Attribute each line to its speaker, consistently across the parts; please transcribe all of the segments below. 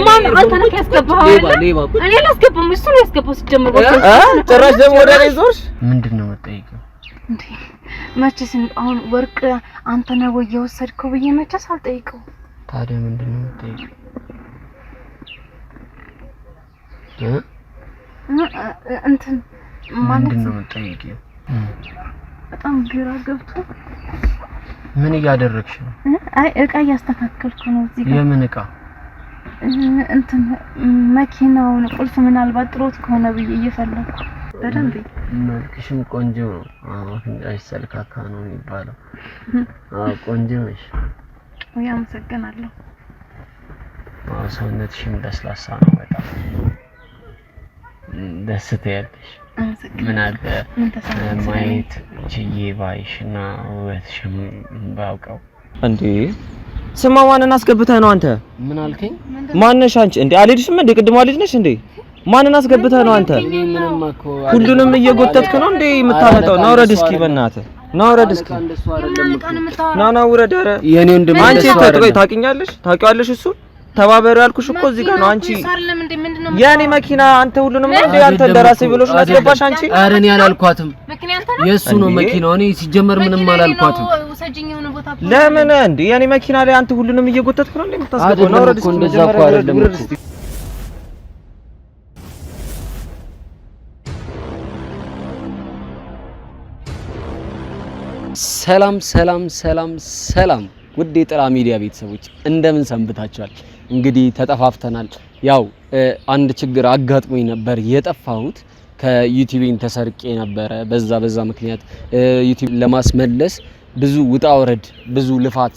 Speaker 1: ማን አንተ ነህ ያስገባው አይደል? እኔ ላስገባው እሱ ነው ያስገባው ሲጀምር
Speaker 2: ጭራሽ ደግሞ ወደ እኔ ዞርሽ።
Speaker 3: ምንድነው የምትጠይቀው
Speaker 1: እንዴ? መቼስ አሁን ወርቅ አንተ ነህ ወይ የወሰድከው ብዬ መቼስ አልጠይቀው።
Speaker 3: ታዲያ ምንድነው የምትጠይቀው?
Speaker 1: እንትን ማለት
Speaker 3: ምንድነው የምትጠይቀው?
Speaker 1: በጣም ግራ ገብቶ
Speaker 3: ምን እያደረግሽ ነው?
Speaker 1: አይ እቃ እያስተካከልኩ ነው እዚህ ጋር።
Speaker 3: የምን እቃ?
Speaker 1: እንትን መኪናውን ቁልፍ ምናልባት ጥሮት ከሆነ ብዬ እየፈለኩ በደንብ።
Speaker 3: መልክሽም ቆንጆ ነው። አፍንጫሽ ሰልካካ ነው የሚባለው። ቆንጆ ነሽ።
Speaker 1: ወይ አመሰግናለሁ።
Speaker 3: ሰውነትሽም ለስላሳ ነው በጣም ደስ ትያለሽ። ምን አለ ማየት ችዬ ባይሽና ውበትሽም ባውቀው።
Speaker 2: እንዴ ስማ፣ ማንን አስገብተህ ነው አንተ?
Speaker 3: ምን አልከኝ?
Speaker 2: ማነሽ አንቺ? እንዴ አልሄድሽም እንዴ? ቅድም አልሄድነሽ እንዴ? ማንን አስገብተህ ነው አንተ? ሁሉንም እየጎተትክ ነው እንዴ የምታመጣው? ና ውረድ እስኪ በእናትህ ና ውረድ እስኪ። ና ውረድ። ኧረ
Speaker 3: የኔ ወንድም
Speaker 2: አንቺ ተጥቆይ ታውቂኛለሽ? ታውቂዋለሽ? እሱ ተባበሩ ያልኩሽ እኮ እዚህ ጋር ነው። አንቺ የኔ መኪና አንተ ሁሉንም ነው እንዴ አንተ እንደራሴ ብሎሽ አስገባሽ አንቺ?
Speaker 3: ኧረ እኔ አላልኳትም። የሱ ነው መኪናው። እኔ ሲጀመር ምንም አላልኳትም።
Speaker 2: ለምን እንዴ የኔ መኪና ላይ አንተ ሁሉንም እየጎተትክ ነው እንዴ የምታስገባው? ነው ወረድ እስኪ።
Speaker 3: እንደዛ እኮ አይደለም እኮ። ሰላም ሰላም ሰላም ሰላም ውድ የጥራ ሚዲያ ቤተሰቦች እንደምን ሰንብታችኋል? እንግዲህ ተጠፋፍተናል። ያው አንድ ችግር አጋጥሞኝ ነበር የጠፋሁት። ከዩቲዩብን ተሰርቄ ነበረ። በዛ ምክንያት ዩቲዩብ ለማስመለስ ብዙ ውጣ ወረድ፣ ብዙ ልፋት፣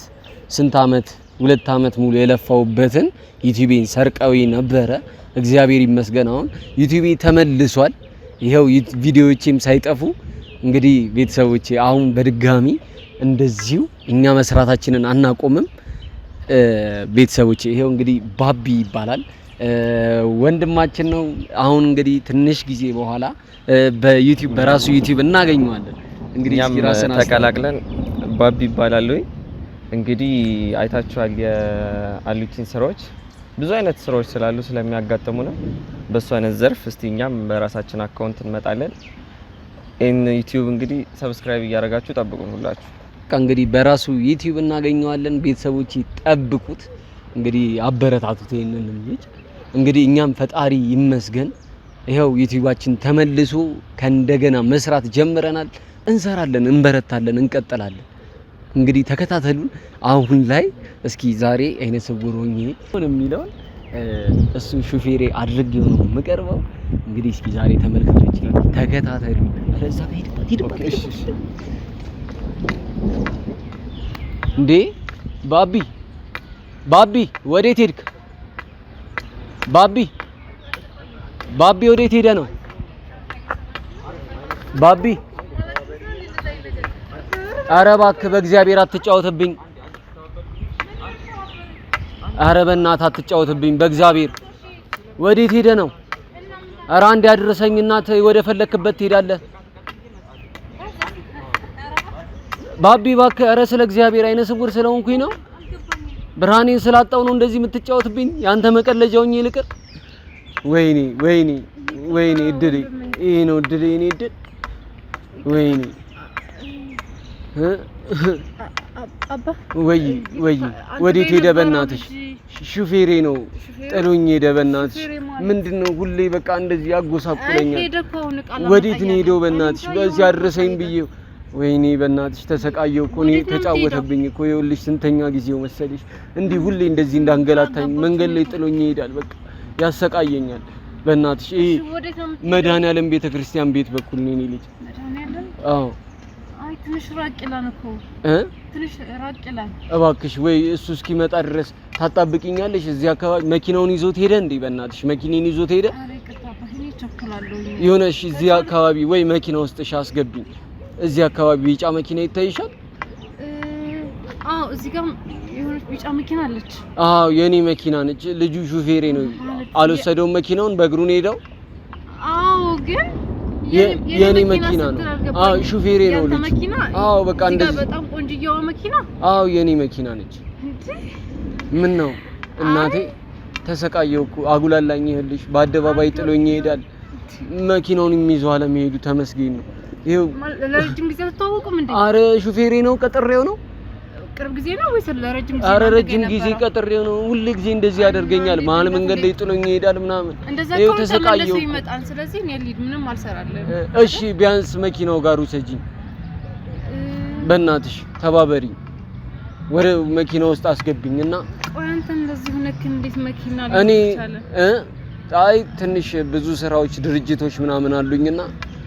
Speaker 3: ስንት አመት 2 አመት ሙሉ የለፋውበትን ዩቲዩብን ሰርቀው ነበረ። እግዚአብሔር ይመስገን አሁን ዩቲዩብ ተመልሷል። ይሄው ቪዲዮዎቼም ሳይጠፉ እንግዲህ ቤተሰቦቼ አሁን በድጋሚ እንደዚሁ እኛ መስራታችንን አናቆምም። ቤተሰቦቼ ይሄው እንግዲህ ባቢ ይባላል ወንድማችን ነው። አሁን እንግዲህ ትንሽ ጊዜ በኋላ በዩቲዩብ በራሱ ዩቲዩብ እናገኘዋለን። እንግዲህ ራስን
Speaker 4: ተቀላቅለን ባቢ ይባላል ወይ እንግዲህ አይታችኋል። የአሉቲን ስራዎች ብዙ አይነት ስራዎች ስላሉ ስለሚያጋጥሙ ነው። በሱ አይነት ዘርፍ እስቲ እኛም በራሳችን አካውንት እንመጣለን። ዩቲዩብ እንግዲህ ሰብስክራይብ እያደረጋችሁ ጠብቁን ሁላችሁ።
Speaker 3: እንግዲህ በራሱ ዩቲዩብ እናገኘዋለን። ቤተሰቦች ጠብቁት። እንግዲህ አበረታቱት ይሄንን ልጅ። እንግዲህ እኛም ፈጣሪ ይመስገን ይሄው ዩቲዩባችን ተመልሶ ከእንደገና መስራት ጀምረናል። እንሰራለን፣ እንበረታለን፣ እንቀጥላለን። እንግዲህ ተከታተሉን። አሁን ላይ እስኪ ዛሬ አይነ ስውር ሆኜ የሚለውን እሱ ሹፌሬ አድርጌው ነው የምቀርበው። እንግዲህ እስኪ ዛሬ ተመልካቾች ተከታተሉ። አለዛ ሄድባት። እንዴ ባቢ ወዴት ሄድክ? ባቢ ወዴት ሄደ ነው? ባቢ ኧረ እባክህ በእግዚአብሔር አትጫወትብኝ። ኧረ በእናትህ አትጫወትብኝ በእግዚአብሔር። ወዴት ሄደ ነው? ኧረ አንድ ያድርሰኝና ወደ ፈለክበት ትሄዳለህ። ባቢ እባክህ ኧረ ስለ እግዚአብሔር አይነ ስውር ስለሆንኩኝ ነው። ብርሃኔን ስላጣው ነው እንደዚህ የምትጫወትብኝ። ያንተ መቀለጃውኝ ይልቅር። ወይኔ እድሌ ይሄ ነው እድሌ። እኔ እድል ወይኔ ወይ ወዴት ሄደ በእናትሽ? ሹፌሬ ነው ጥሎኝ ሄደ በእናትሽ። ምንድነው ሁሌ በቃ እንደዚህ ያጎሳቁለኛል። ወዴት ነው ሄደው በእናትሽ? በዚህ አድርሰኝ ብዬው ወይኔ በእናትሽ ተሰቃየው እኮ እኔ ተጫወተብኝ እኮ። ይኸውልሽ ስንተኛ ጊዜው መሰለሽ እንዲህ ሁሌ እንደዚህ እንዳንገላታኝ መንገድ ላይ ጥሎኝ ይሄዳል። በቃ ያሰቃየኛል በእናትሽ። ይሄ መድኃኒዓለም ቤተክርስቲያን ቤት በኩል ነው የኔ ልጅ። አዎ
Speaker 1: አይ ትንሽ ራቅ ይላል እኮ ትንሽ ራቅ ይላል። እባክሽ
Speaker 3: ወይ እሱ እስኪመጣ ድረስ ታጣብቂኛለሽ። እዚህ አካባቢ መኪናውን ይዞት ሄደ እንዴ? በእናትሽ መኪናን ይዞት ሄደ ይሆነሽ? እዚህ አካባቢ ወይ መኪና ውስጥ አስገቢኝ። እዚህ አካባቢ ቢጫ መኪና ይታይሻል?
Speaker 1: አዎ እዚህ ጋር የሆነች ቢጫ መኪና አለች።
Speaker 3: አዎ የኔ መኪና ነች። ልጁ ሹፌሬ ነው። አልወሰደውም መኪናውን በእግሩ ሄደው።
Speaker 1: አዎ ግን
Speaker 3: የኔ መኪና ነው። አዎ ሹፌሬ ነው ልጅ። አዎ በቃ እንደዚህ
Speaker 1: በጣም ቆንጆዬዋ መኪና።
Speaker 3: አዎ የኔ መኪና ነች። ምን ነው እናቴ ተሰቃየው እኮ አጉላላኝ ይልሽ በአደባባይ ጥሎኝ ይሄዳል። መኪናውን የሚይዘው አለመሄዱ ተመስገን ነው። ይሄው
Speaker 1: ለረጅም ጊዜ ተዋወቁም እንዴ?
Speaker 3: አረ ሹፌሬ ነው ቀጥሬው ነው።
Speaker 1: ቅርብ ጊዜ ነው ወይስ ለረጅም ጊዜ?
Speaker 3: አረ ረጅም ጊዜ ቀጥሬው ነው። ሁሉ ጊዜ እንደዚህ ያደርገኛል። መሀል መንገድ ላይ ጥሎኝ ይሄዳል ምናምን። ይሄው ተሰቃየው
Speaker 1: ይመጣል። ስለዚህ እኔ ልሂድ ምንም አልሰራለሁ።
Speaker 3: እሺ ቢያንስ መኪናው ጋር ውሰጂኝ በእናትሽ ተባበሪኝ። ወደ መኪና ውስጥ አስገብኝና
Speaker 1: ቆይ አንተ እንደዚህ ሆነክ እንዴት መኪና
Speaker 3: እኔ አይ ትንሽ ብዙ ስራዎች ድርጅቶች ምናምን አሉኝና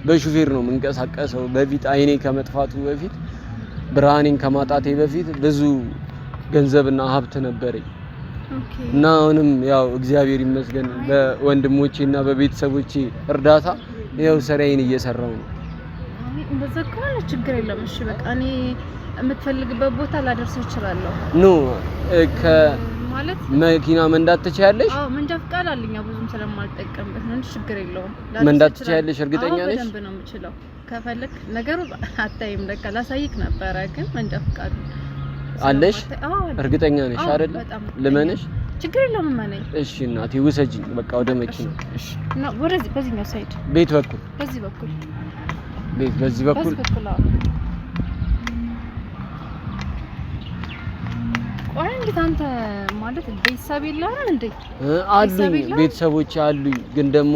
Speaker 3: በሹፌር ነው የምንቀሳቀሰው። በፊት አይኔ ከመጥፋቱ በፊት ብርሃኔን ከማጣቴ በፊት ብዙ ገንዘብና ሀብት ነበረኝ። እና አሁንም ያው እግዚአብሔር ይመስገን በወንድሞቼና በቤተሰቦቼ እርዳታ ያው ስራዬን እየሰራው ነው።
Speaker 1: እንደዛ ከሆነ ችግር የለም። እሺ በቃ እኔ የምትፈልግበት ቦታ ላደርስ እችላለሁ።
Speaker 3: ኖ ማለት መኪና መንዳት ትችያለሽ?
Speaker 1: አዎ መንጃ ፈቃድ አለኝ። ብዙም ስለማልጠቀምበት ነው እንጂ ችግር የለውም።
Speaker 3: መንዳት ትችያለሽ? እርግጠኛ ነሽ?
Speaker 1: በደንብ ነው የምችለው። ከፈለክ ነገሩ አታይም ለካ ላሳይክ ነበረ ግን መንጃ ፈቃድ
Speaker 3: አለሽ? እርግጠኛ ነሽ አይደል? ልመንሽ?
Speaker 1: ችግር የለውም ማነኝ።
Speaker 3: እሺ እናቴ ውሰጂኝ በቃ ወደ መኪና።
Speaker 1: እሺ እና ወደዚህ በዚህኛው ሳይድ
Speaker 3: ቤት በኩል
Speaker 1: በዚህ በኩል
Speaker 3: ቤት በዚህ በኩል
Speaker 1: ቆይ እንዴት አንተ ማለት ቤተሰብ የለህም እንዴ?
Speaker 3: አሉኝ ቤተሰቦች አሉኝ። ግን ደግሞ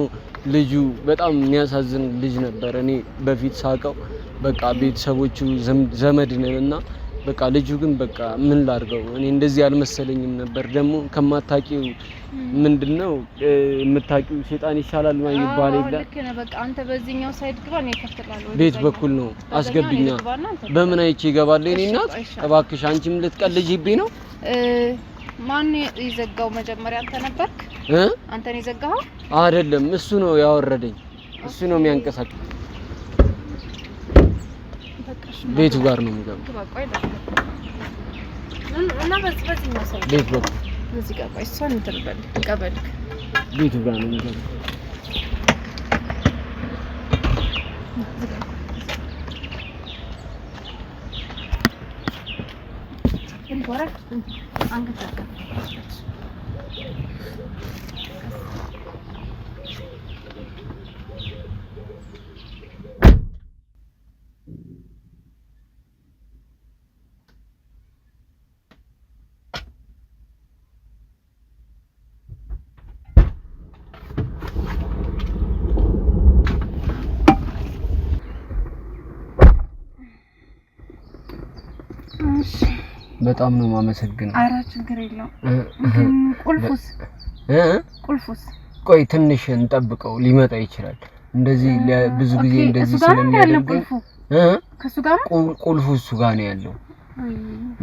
Speaker 3: ልጁ በጣም የሚያሳዝን ልጅ ነበር። እኔ በፊት ሳቀው በቃ ቤተሰቦቹ ዘመድ ነንና በቃ ልጁ ግን በቃ ምን ላድርገው እኔ እንደዚህ አልመሰለኝም ነበር። ደግሞ ከማታውቂው ምንድነው የምታውቂው ሴጣን ይሻላል ማለት ይባል ይላል።
Speaker 1: ልክ ነህ። በቃ አንተ በዚህኛው ሳይድ ግባ እኔ እከፍትላለሁ።
Speaker 3: ቤት በኩል ነው አስገብኛ። በምን አይቼ እገባለሁ? እኔ እናት እባክሽ አንቺም ልትቀልጂብኝ ነው።
Speaker 1: ማን ይዘጋው? መጀመሪያ አንተ ነበርክ? አንተ ነው የዘጋኸው?
Speaker 3: አይደለም እሱ ነው ያወረደኝ። እሱ ነው የሚያንቀሳቅስ። ቤቱ ጋር ነው የሚገባው።
Speaker 1: እና በዚህኛው ሳይድ
Speaker 3: ቤት በኩል
Speaker 1: እዚህ ጋር ቆይ እሷን እንትርበል ቀበልክ
Speaker 3: ቤቱ ጋር ነው የሚገባው። በጣም ነው ማመሰግነው።
Speaker 1: ኧረ ችግር የለውም። ቁልፉስ ቆይ
Speaker 3: ትንሽ እንጠብቀው ሊመጣ ይችላል። እንደዚህ ብዙ ጊዜ እንደዚህ ስለሚያደርገኝ
Speaker 1: ከሱ ጋር
Speaker 3: ቁልፉ እሱ ጋር ነው ያለው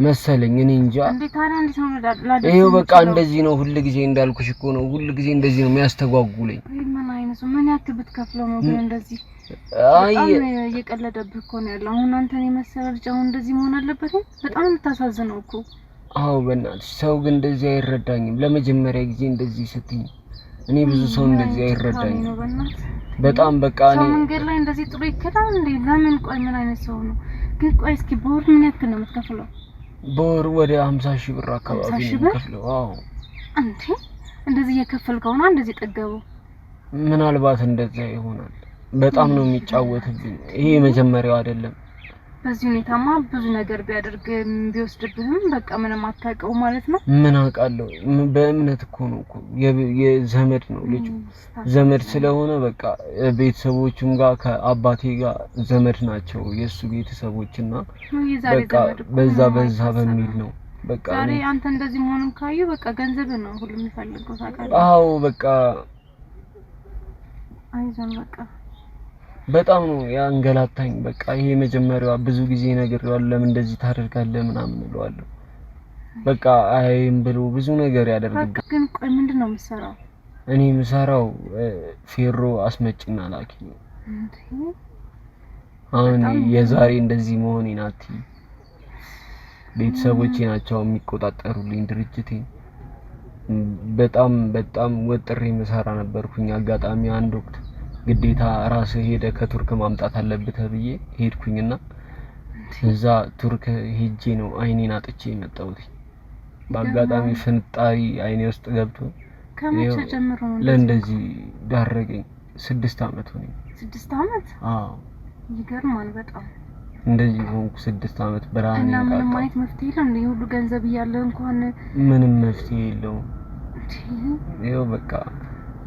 Speaker 3: መሰለኝ። እኔ እንጃ።
Speaker 1: እንዴት ነው
Speaker 3: ይሄው በቃ እንደዚህ ነው ሁሉ ጊዜ እንዳልኩሽ እኮ ነው። ሁሉ ጊዜ እንደዚህ ነው የሚያስተጓጉለኝ።
Speaker 1: ምን አይነት ምን ያክል ብትከፍለው ነው ግን እንደዚህ? አይ እየቀለደብህ እኮ ነው ያለው። አሁን አንተን የመሰለ ልጅ አሁን እንደዚህ መሆን አለበት? በጣም የምታሳዝነው እኮ።
Speaker 3: አዎ በእናትሽ ሰው ግን እንደዚህ አይረዳኝም። ለመጀመሪያ ጊዜ እንደዚህ ስትይ እኔ ብዙ ሰው እንደዚህ አይረዳኝም። በጣም በቃ እኔ
Speaker 1: መንገድ ላይ እንደዚህ ጥሎ ይከዳል እንዴ? ለምን? ቆይ ምን አይነት ሰው ነው ግን? ቆይ እስኪ በወር ምን ያክል ነው የምትከፍለው?
Speaker 3: በወር ወደ 50,000 ብር አካባቢ ነው የምከፍለው። አዎ
Speaker 1: እንዴ እንደዚህ እየከፈልከው ነው እንደዚህ ጠገበው?
Speaker 3: ምናልባት እንደዛ ይሆናል። በጣም ነው የሚጫወትብኝ። ይሄ መጀመሪያው አይደለም።
Speaker 1: በዚህ ሁኔታማ ብዙ ነገር ቢያደርግ ቢወስድብህም በቃ ምንም አታውቀው ማለት ነው።
Speaker 3: ምን አውቃለሁ? በእምነት እኮ ነው እኮ የዘመድ ነው ልጁ። ዘመድ ስለሆነ በቃ ቤተሰቦቹም ጋር ከአባቴ ጋር ዘመድ ናቸው የሱ ቤተሰቦችና በቃ በዛ በሚል ነው በቃ
Speaker 1: ዛሬ አንተ እንደዚህ መሆኑን ካዩ በቃ ገንዘብ ነው ሁሉ የሚፈልገው ታውቃለህ።
Speaker 3: አዎ በቃ
Speaker 1: አይዞን በቃ
Speaker 3: በጣም ነው ያንገላታኝ። በቃ ይሄ መጀመሪያው ብዙ ጊዜ ነገር ያለው ለምን እንደዚህ ታደርጋለህ ምናምን እለዋለሁ። በቃ አይም ብሎ ብዙ ነገር ያደርጋል።
Speaker 1: ግን ቆይ ምንድነው የምትሰራው?
Speaker 3: እኔ የምሰራው ፌሮ አስመጭና ላኪ ነው። አሁን የዛሬ እንደዚህ መሆኔ ናት ቤተሰቦቼ ናቸው የሚቆጣጠሩልኝ ድርጅቴን። በጣም ወጥሬ መሰራ ነበርኩኝ። አጋጣሚ አንድ ወቅት ግዴታ ራስ ሄደ ከቱርክ ማምጣት አለበት ተብዬ ሄድኩኝና እዛ ቱርክ ሄጄ ነው አይኔን አጥቼ መጣሁት። በአጋጣሚ ፍንጣሪ አይኔ ውስጥ ገብቶ
Speaker 1: ከመቼ ጀምሮ ነው
Speaker 3: ለእንደዚህ ዳረገኝ? 6 አመት ሆነ።
Speaker 1: 6 አመት?
Speaker 3: አዎ
Speaker 1: ይገርማል በጣም።
Speaker 3: እንደዚህ ሆንኩ 6 አመት ብራኔ
Speaker 1: እና ምንም አይነት መፍትሄ የለም? እንዴ ሁሉ ገንዘብ እያለ እንኳን
Speaker 3: ምንም መፍትሄ የለውም። ይኸው በቃ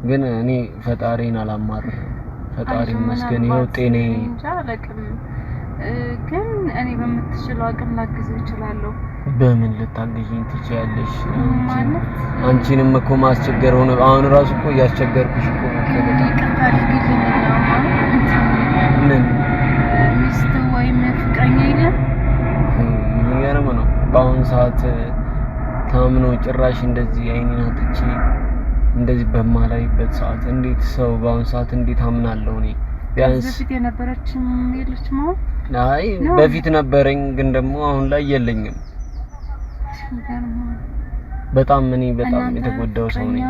Speaker 3: ግን እኔ ፈጣሪን አላማርርም። ፈጣሪ ይመስገን ይኸው ጤናዬ
Speaker 1: እንጃ አለቅም። ግን እኔ በምትችለው አቅም ላግዝህ እችላለሁ።
Speaker 3: በምን ልታግዢኝ ትችያለሽ?
Speaker 1: ማለት
Speaker 3: አንቺንም እኮ ማስቸገር ሆነ። አሁን ራሱ እኮ እያስቸገርኩሽ እኮ ነው።
Speaker 1: ይቅርታ አድርግልኝና ማለት
Speaker 3: ምን
Speaker 1: ሚስት ወይም ፍቅረኛ የለም?
Speaker 3: የሚገርም ነው። በአሁን ሰዓት ታምኖ ጭራሽ እንደዚህ አይኔን አጥቼ እንደዚህ በማላይበት ሰዓት እንዴት ሰው በአሁን ሰዓት እንዴት አምናለሁ? እኔ ቢያንስ
Speaker 1: በፊት የነበረችም የለችም አሁን?
Speaker 3: አይ በፊት ነበረኝ፣ ግን ደግሞ አሁን ላይ የለኝም። በጣም እኔ በጣም የተጎዳው ሰው ነኝ።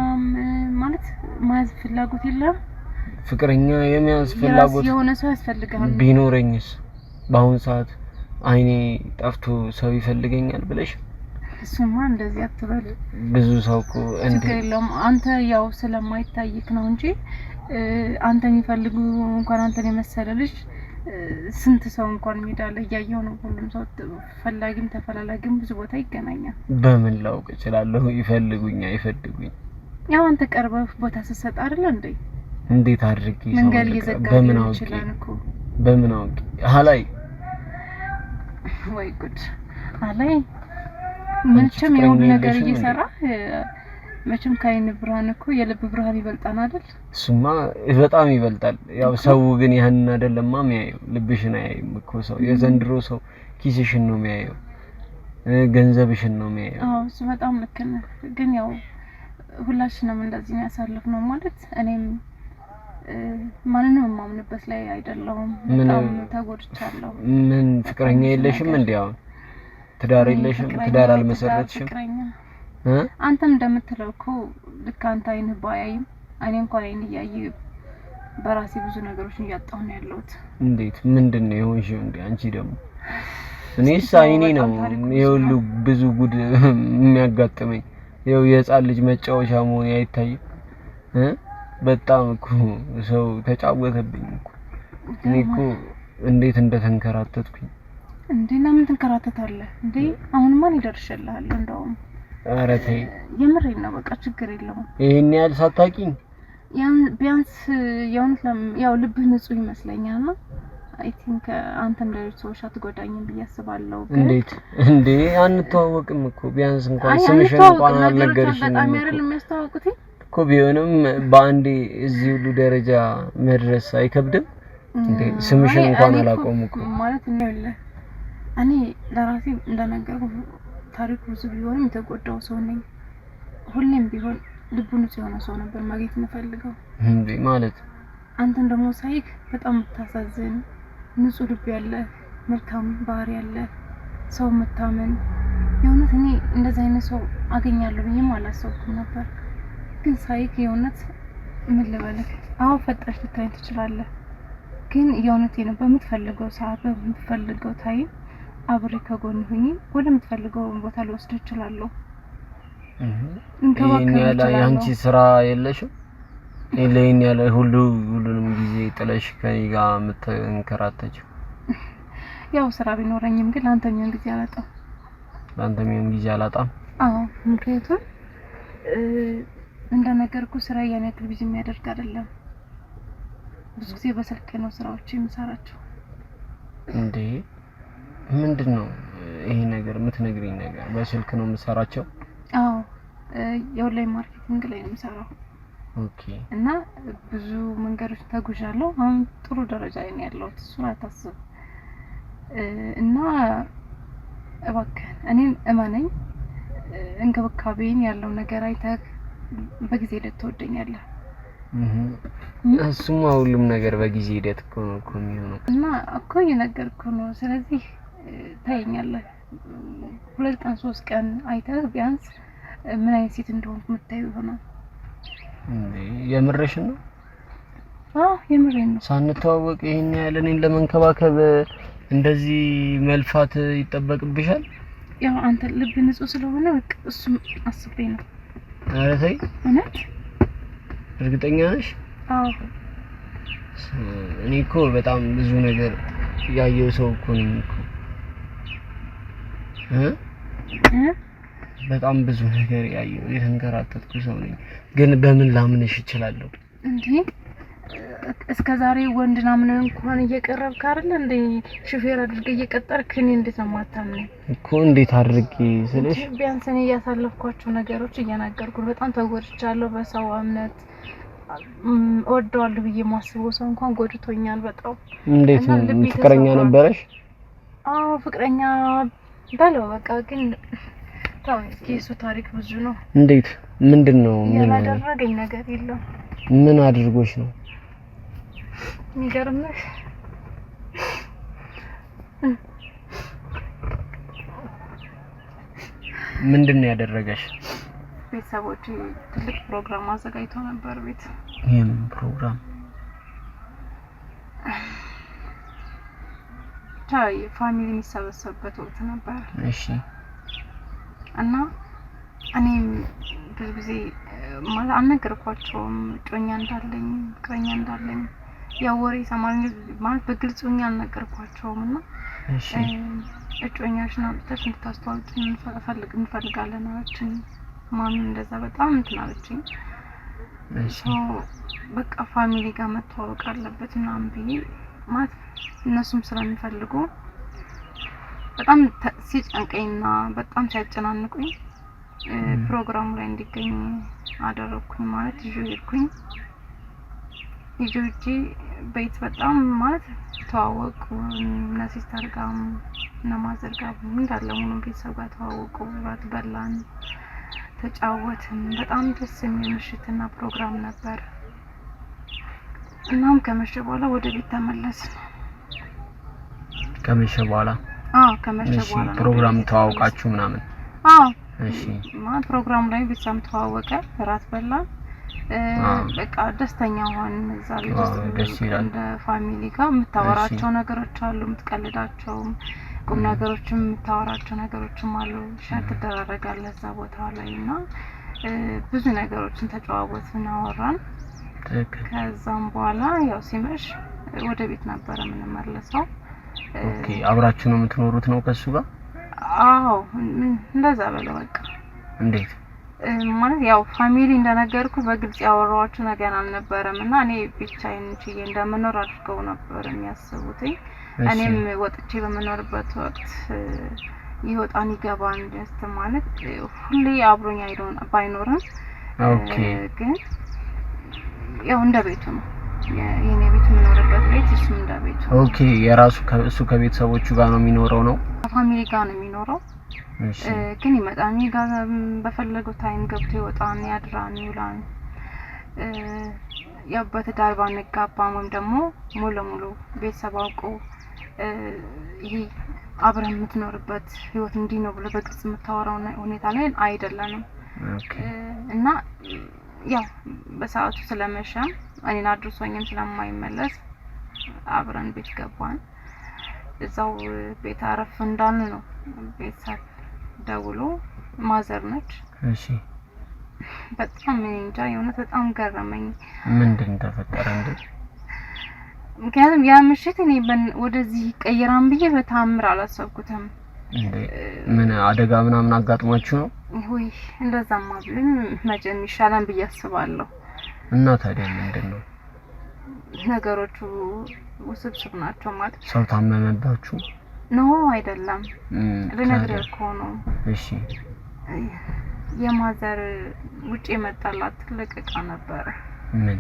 Speaker 1: ማለት ማዝ ፍላጎት የለም?
Speaker 3: ፍቅረኛ የሚያዝ ፍላጎት
Speaker 1: የሆነ ሰው ያስፈልጋል።
Speaker 3: ቢኖረኝስ በአሁን ሰዓት አይኔ ጠፍቶ ሰው ይፈልገኛል ብለሽ?
Speaker 1: እሱማ እንደዚህ አትበል።
Speaker 3: ብዙ ሰው እኮ
Speaker 1: የለም አንተ ያው ስለማይታይክ ነው እንጂ አንተ የሚፈልጉ እንኳን አንተን የመሰለ ልጅ ስንት ሰው እንኳን ሜዳ ላይ ያያየው ነው። ሁሉም ሰው ፈላጊም ተፈላላጊም ብዙ ቦታ ይገናኛል።
Speaker 3: በምን ላውቅ እችላለሁ? ይፈልጉኝ አይፈልጉኝ?
Speaker 1: ያው አንተ ቀርበህ ቦታ ስትሰጥ አይደል እንዴ?
Speaker 3: እንዴት አድርጌ
Speaker 1: መንገድ እየዘጋህ
Speaker 3: በምን አውቄ?
Speaker 1: ይችላል እኮ
Speaker 3: በምን አውቄ? አላይ
Speaker 1: ወይ ጉድ አላይ ምንችም የሁሉ ነገር እየሰራ መቼም ከአይን ብርሃን እኮ የልብ ብርሃን ይበልጣል አይደል?
Speaker 3: እሱማ በጣም ይበልጣል። ያው ሰው ግን ያን አይደለማ የሚያየው፣ ልብሽን አያይም እኮ ሰው። የዘንድሮ ሰው ኪስሽን ነው የሚያየው፣ ገንዘብሽን ነው የሚያየው።
Speaker 1: አዎ እሱ በጣም ልክ ነህ። ግን ያው ሁላችንም እንደዚህ ነው ያሳለፍነው። ማለት እኔም ማንንም የማምንበት ላይ አይደለሁም። በጣም ተጎድቻለሁ።
Speaker 3: ምን ፍቅረኛ የለሽም እንዴ? አሁን ትዳር የለሽም? ትዳር አልመሰረትሽም?
Speaker 1: አንተም እንደምትለው እኮ ልክ አንተ አይን ባያይም እኔ እንኳን አይን እያየ በራሴ ብዙ ነገሮችን እያጣሁ ነው ያለሁት።
Speaker 3: እንዴት ምንድነው የሆንሽው እንዴ? አንቺ ደግሞ እኔስ አይኔ ነው ይኸውሉ ብዙ ጉድ የሚያጋጥመኝ። ይኸው የህፃን ልጅ መጫወቻ መሆን አይታይም። በጣም እኮ ሰው ተጫወተብኝ እኮ። እኔ እኮ እንዴት እንደተንከራተትኩኝ።
Speaker 1: እንዴ ለምን ትንከራተታለህ እንዴ? አሁን ማን ይደርሽልሃል? እንደውም
Speaker 3: ኧረ ተይ
Speaker 1: የምሬን ነው። በቃ ችግር የለውም።
Speaker 3: ይሄን ያህል ሳታውቂኝ
Speaker 1: ቢያንስ ያው ልብህ ንጹህ ይመስለኛል ነው። አይ ቲንክ አንተ እንደሌሎች ሰዎች አትጎዳኝም ብዬ አስባለሁ። ግን
Speaker 3: እንዴት እንዴ አንተዋወቅም እኮ ቢያንስ እንኳን ስምሽን እንኳን አልነገርሽኝም
Speaker 1: በጣም ያረል የሚያስተዋውቁት
Speaker 3: እኮ። ቢሆንም በአንዴ እዚህ ሁሉ ደረጃ መድረስ አይከብድም እንዴ? ስምሽን እንኳን አላቆም እኮ
Speaker 1: ማለት ነው። እኔ ለራሴ እንደነገርኩ ታሪኩ ብዙ ቢሆንም የተጎዳው ሰው ነኝ። ሁሌም ቢሆን ልቡ ንጹህ የሆነ ሰው ነበር ማግኘት የምፈልገው።
Speaker 3: እንዴ ማለት
Speaker 1: አንተን ደግሞ ሳይክ በጣም የምታሳዝን ንጹህ ልብ ያለ መልካም ባህሪ ያለ ሰው የምታመን የእውነት እኔ እንደዛ አይነት ሰው አገኛለሁ ብዬም አላሰብኩም ነበር። ግን ሳይክ የእውነት ምን ልበልህ፣ አዎ ፈጣሽ ልታይ ትችላለህ። ግን የእውነቴ ነው በምትፈልገው ሰዓት በምትፈልገው ታይም አብሬ ከጎን ሆኜ ወደምትፈልገው ቦታ ልወስድ እችላለሁ።
Speaker 3: ያንቺ ስራ የለሽም? ይሄን ያለ ሁሉንም ጊዜ ጥለሽ ከኔ ጋር የምትንከራተችው?
Speaker 1: ያው ስራ ቢኖረኝም ግን ላንተ የሚሆን ጊዜ አላጣም።
Speaker 3: ላንተ የሚሆን ጊዜ አላጣም?
Speaker 1: አዎ ምክንያቱም እንደነገርኩ ስራ ያን ያክል ቢዚ የሚያደርግ አይደለም። ብዙ ጊዜ በስልክ ነው ስራዎች የምሰራቸው።
Speaker 3: እንዴ ምንድነው ይሄ ነገር የምትነግሪኝ ነገር? በስልክ ነው የምሰራቸው?
Speaker 1: አዎ የኦንላይን ማርኬቲንግ ላይ ነው የምሰራው።
Speaker 3: ኦኬ።
Speaker 1: እና ብዙ መንገዶች ተጉዣለሁ። አሁን ጥሩ ደረጃ ላይ ነው ያለሁት፣ እሱን አታስብ። እና እባክህ እኔን እመነኝ፣ እንክብካቤን ያለው ነገር አይተህ በጊዜ ሂደት ትወደኛለህ።
Speaker 3: እሱማ ሁሉም ነገር በጊዜ ሂደት እኮ ነው የሚሆነው።
Speaker 1: እና እኮ እየነገርኩህ ነው። ስለዚህ ታየኛለህ 2 ቀን 3 ቀን አይተህ ቢያንስ ምን አይነት ሴት እንደሆንኩ የምታየው ይሆናል።
Speaker 3: እንዴ የምርሽን ነው?
Speaker 1: አዎ የምሬን ነው።
Speaker 3: ሳንተዋወቅ ይሄን ያህል እኔን ለመንከባከብ እንደዚህ መልፋት ይጠበቅብሻል?
Speaker 1: ያው አንተ ልብ ንጹህ ስለሆነ በቃ እሱም አስቤ ነው።
Speaker 3: ኧረ ተይ
Speaker 1: እውነት
Speaker 3: እርግጠኛ ነሽ?
Speaker 1: አዎ
Speaker 3: እኔ እኮ በጣም ብዙ ነገር ያየው ሰው እኮ ነኝ እኮ በጣም ብዙ ነገር ያየው የተንከራተትኩ ሰው ነኝ። ግን በምን ላምንሽ እችላለሁ
Speaker 1: እንዴ? እስከዛሬ ወንድና ምን እንኳን እየቀረብክ አይደል እንዴ? ሹፌር አድርገህ እየቀጠርክ እኔ እንዴት ነው የማታምነኝ
Speaker 3: እኮ? እንዴት አድርጌ ስለሽ
Speaker 1: ቢያንስ እኔ ያሳለፍኳቸው ነገሮች እየናገርኩ በጣም ተጎድቻለሁ። በሰው እምነት ወደዋለሁ ብዬ ማስበው ሰው እንኳን ጎድቶኛል በጣም።
Speaker 3: እንዴት ነው? ፍቅረኛ ነበረሽ?
Speaker 1: አዎ ፍቅረኛ ባለው በቃ ግን ታው እሱ ታሪክ ብዙ ነው።
Speaker 3: እንዴት? ምንድነው? ምን
Speaker 1: ያላደረገኝ ነገር የለም።
Speaker 3: ምን አድርጎሽ ነው?
Speaker 1: የሚገርምህ
Speaker 3: ምንድነው ያደረገሽ?
Speaker 1: ቤተሰቦቼ ትልቅ ፕሮግራም አዘጋጅተው ነበር ቤት።
Speaker 3: ይሄን ፕሮግራም
Speaker 1: ታይ ፋሚሊ የሚሰበሰብበት ወቅት ነበር።
Speaker 3: እሺ።
Speaker 1: እና እኔም ብዙ ጊዜ ማለት አልነገርኳቸውም ጮኛ እንዳለኝ ፍቅረኛ እንዳለኝ ያው ወሬ ሰማኝ ማለት በግልጽ ሆኜ አልነገርኳቸውም። እና
Speaker 3: እሺ
Speaker 1: እጮኛሽን አምጥተሽ እንድታስተዋውቂኝ እንፈልጋለን አለችኝ። ማሚ እንደዛ በጣም እንትን አለችኝ።
Speaker 3: እሺ
Speaker 1: በቃ ፋሚሊ ጋር መተዋወቅ አለበት ምናምን ብዬ ማለት እነሱም ስለሚፈልጉ በጣም ሲጨንቀኝና በጣም ሲያጨናንቁኝ ፕሮግራሙ ላይ እንዲገኝ አደረኩኝ። ማለት ሄድኩኝ ይጆጂ ቤት በጣም ማለት ተዋወቁ። እና ሲስተር ጋር እና ማዘር ጋር እንዳለ ሙሉ ቤተሰብ ጋር ተዋወቁ። ራት በላን፣ ተጫወትን። በጣም ደስ የሚል ምሽትና ፕሮግራም ነበር። እናም ከመሸ በኋላ ወደ ቤት ተመለስን።
Speaker 3: ከመሸ በኋላ?
Speaker 1: ከመሸ በኋላ
Speaker 3: ፕሮግራም ተዋወቃችሁ ምናምን? እሺ
Speaker 1: ፕሮግራም ላይ ቤተሰብ ተዋወቀ፣ ራት በላን። በቃ ደስተኛ ሆን እዛ ቤት ውስጥ እንደ ፋሚሊ ጋር የምታወራቸው ነገሮች አሉ፣ የምትቀልዳቸው ቁም ነገሮችም የምታወራቸው ነገሮችም አሉ። ሸር ትደራረጋለህ እዛ ቦታ ላይ እና ብዙ ነገሮችን ተጨዋወትን፣ አወራን። ከዛም በኋላ ያው ሲመሽ ወደ ቤት ነበር የምንመለሰው።
Speaker 3: ኦኬ አብራችሁ ነው የምትኖሩት ነው ከሱ ጋር?
Speaker 1: አዎ እንደዛ በለው በቃ።
Speaker 3: እንዴት
Speaker 1: ማለት ያው ፋሚሊ እንደነገርኩ በግልጽ ያወራኋቸው ነገር አልነበረም እና እኔ ብቻዬን ችዬ እንደምኖር አድርገው ነበር የሚያስቡት። እኔም ወጥቼ በመኖርበት ወቅት ይወጣን ይገባን ደስት ማለት ሁሌ አብሮኝ ባይኖርም
Speaker 3: ኦኬ
Speaker 1: ግን ያው እንደ ቤቱ ነው የኔ ቤት የምኖርበት ቤት እሱ እንደ ቤቱ።
Speaker 3: ኦኬ የራሱ እሱ ከቤተሰቦቹ ጋር ነው የሚኖረው ነው?
Speaker 1: ፋሚሊ ጋር ነው የሚኖረው።
Speaker 3: እሺ
Speaker 1: ግን ይመጣል ጋር በፈለገው ታይም ገብቶ ይወጣን ያድራን ይውላን። ያው በትዳር ባንጋባም ወይም ደግሞ ሙሉ ለሙሉ ቤተሰብ አውቆ ይሄ አብረን የምትኖርበት ህይወት እንዲህ ነው ብሎ በግልጽ የምታወራው ሁኔታ ላይ አይደለንም።
Speaker 3: ኦኬ
Speaker 1: እና ያው በሰዓቱ ስለመሸም እኔና አድርሶኝም ስለማይመለስ አብረን ቤት ገባን። እዛው ቤት አረፍ እንዳልን ነው ቤተሰብ ደውሎ ማዘር ነች።
Speaker 3: እሺ
Speaker 1: በጣም እንጃ የሆነ በጣም ገረመኝ።
Speaker 3: ምንድን ተፈጠረ እንዴ?
Speaker 1: ምክንያቱም ያ ምሽት እኔ ወደዚህ ቀየራን ብዬ በታምር አላሰብኩትም።
Speaker 3: እንዴ ምን አደጋ ምናምን አጋጥሟችሁ ነው?
Speaker 1: ወይ እንደዛማ ብለን መጀመሪያ ይሻላል ብዬ አስባለሁ።
Speaker 3: እና ታዲያ ምንድነው
Speaker 1: ነገሮቹ ውስብስብ ናቸው ማለት።
Speaker 3: ሰው ታመመባችሁ?
Speaker 1: ነው አይደለም ለነገር እኮ ነው።
Speaker 3: እሺ
Speaker 1: የማዘር ውጪ የመጣላት ትልቅ እቃ ነበር።
Speaker 3: ምን?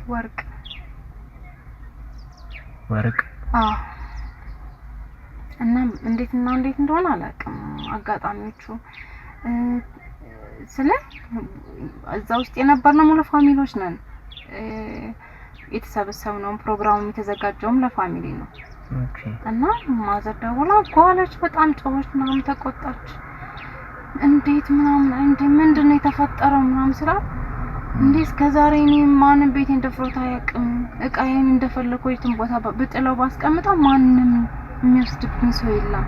Speaker 1: ወርቅ።
Speaker 3: ወርቅ?
Speaker 1: እና እንዴት እንደሆነ አላውቅም አጋጣሚዎቹ ስለ እዛ ውስጥ የነበርነው ሙሉ ፋሚሊዎች ነን። የተሰበሰብነው ፕሮግራሙ የተዘጋጀውም ለፋሚሊ ነው።
Speaker 3: ኦኬ
Speaker 1: እና ማዘር ደውላ ጓለች፣ በጣም ጮኸች፣ ምናምን ተቆጣች። እንዴት ምናምን ምንድነው የተፈጠረው ምናምን ስራ እንዴ እስከዛሬ እኔ ማንም ቤቴ እንደፍሮታ ያቅም እቃዬን እንደፈለኩ የትም ቦታ ብጥለው ባስቀምጠው ማንንም የሚወስድብኝ ሰው የለም።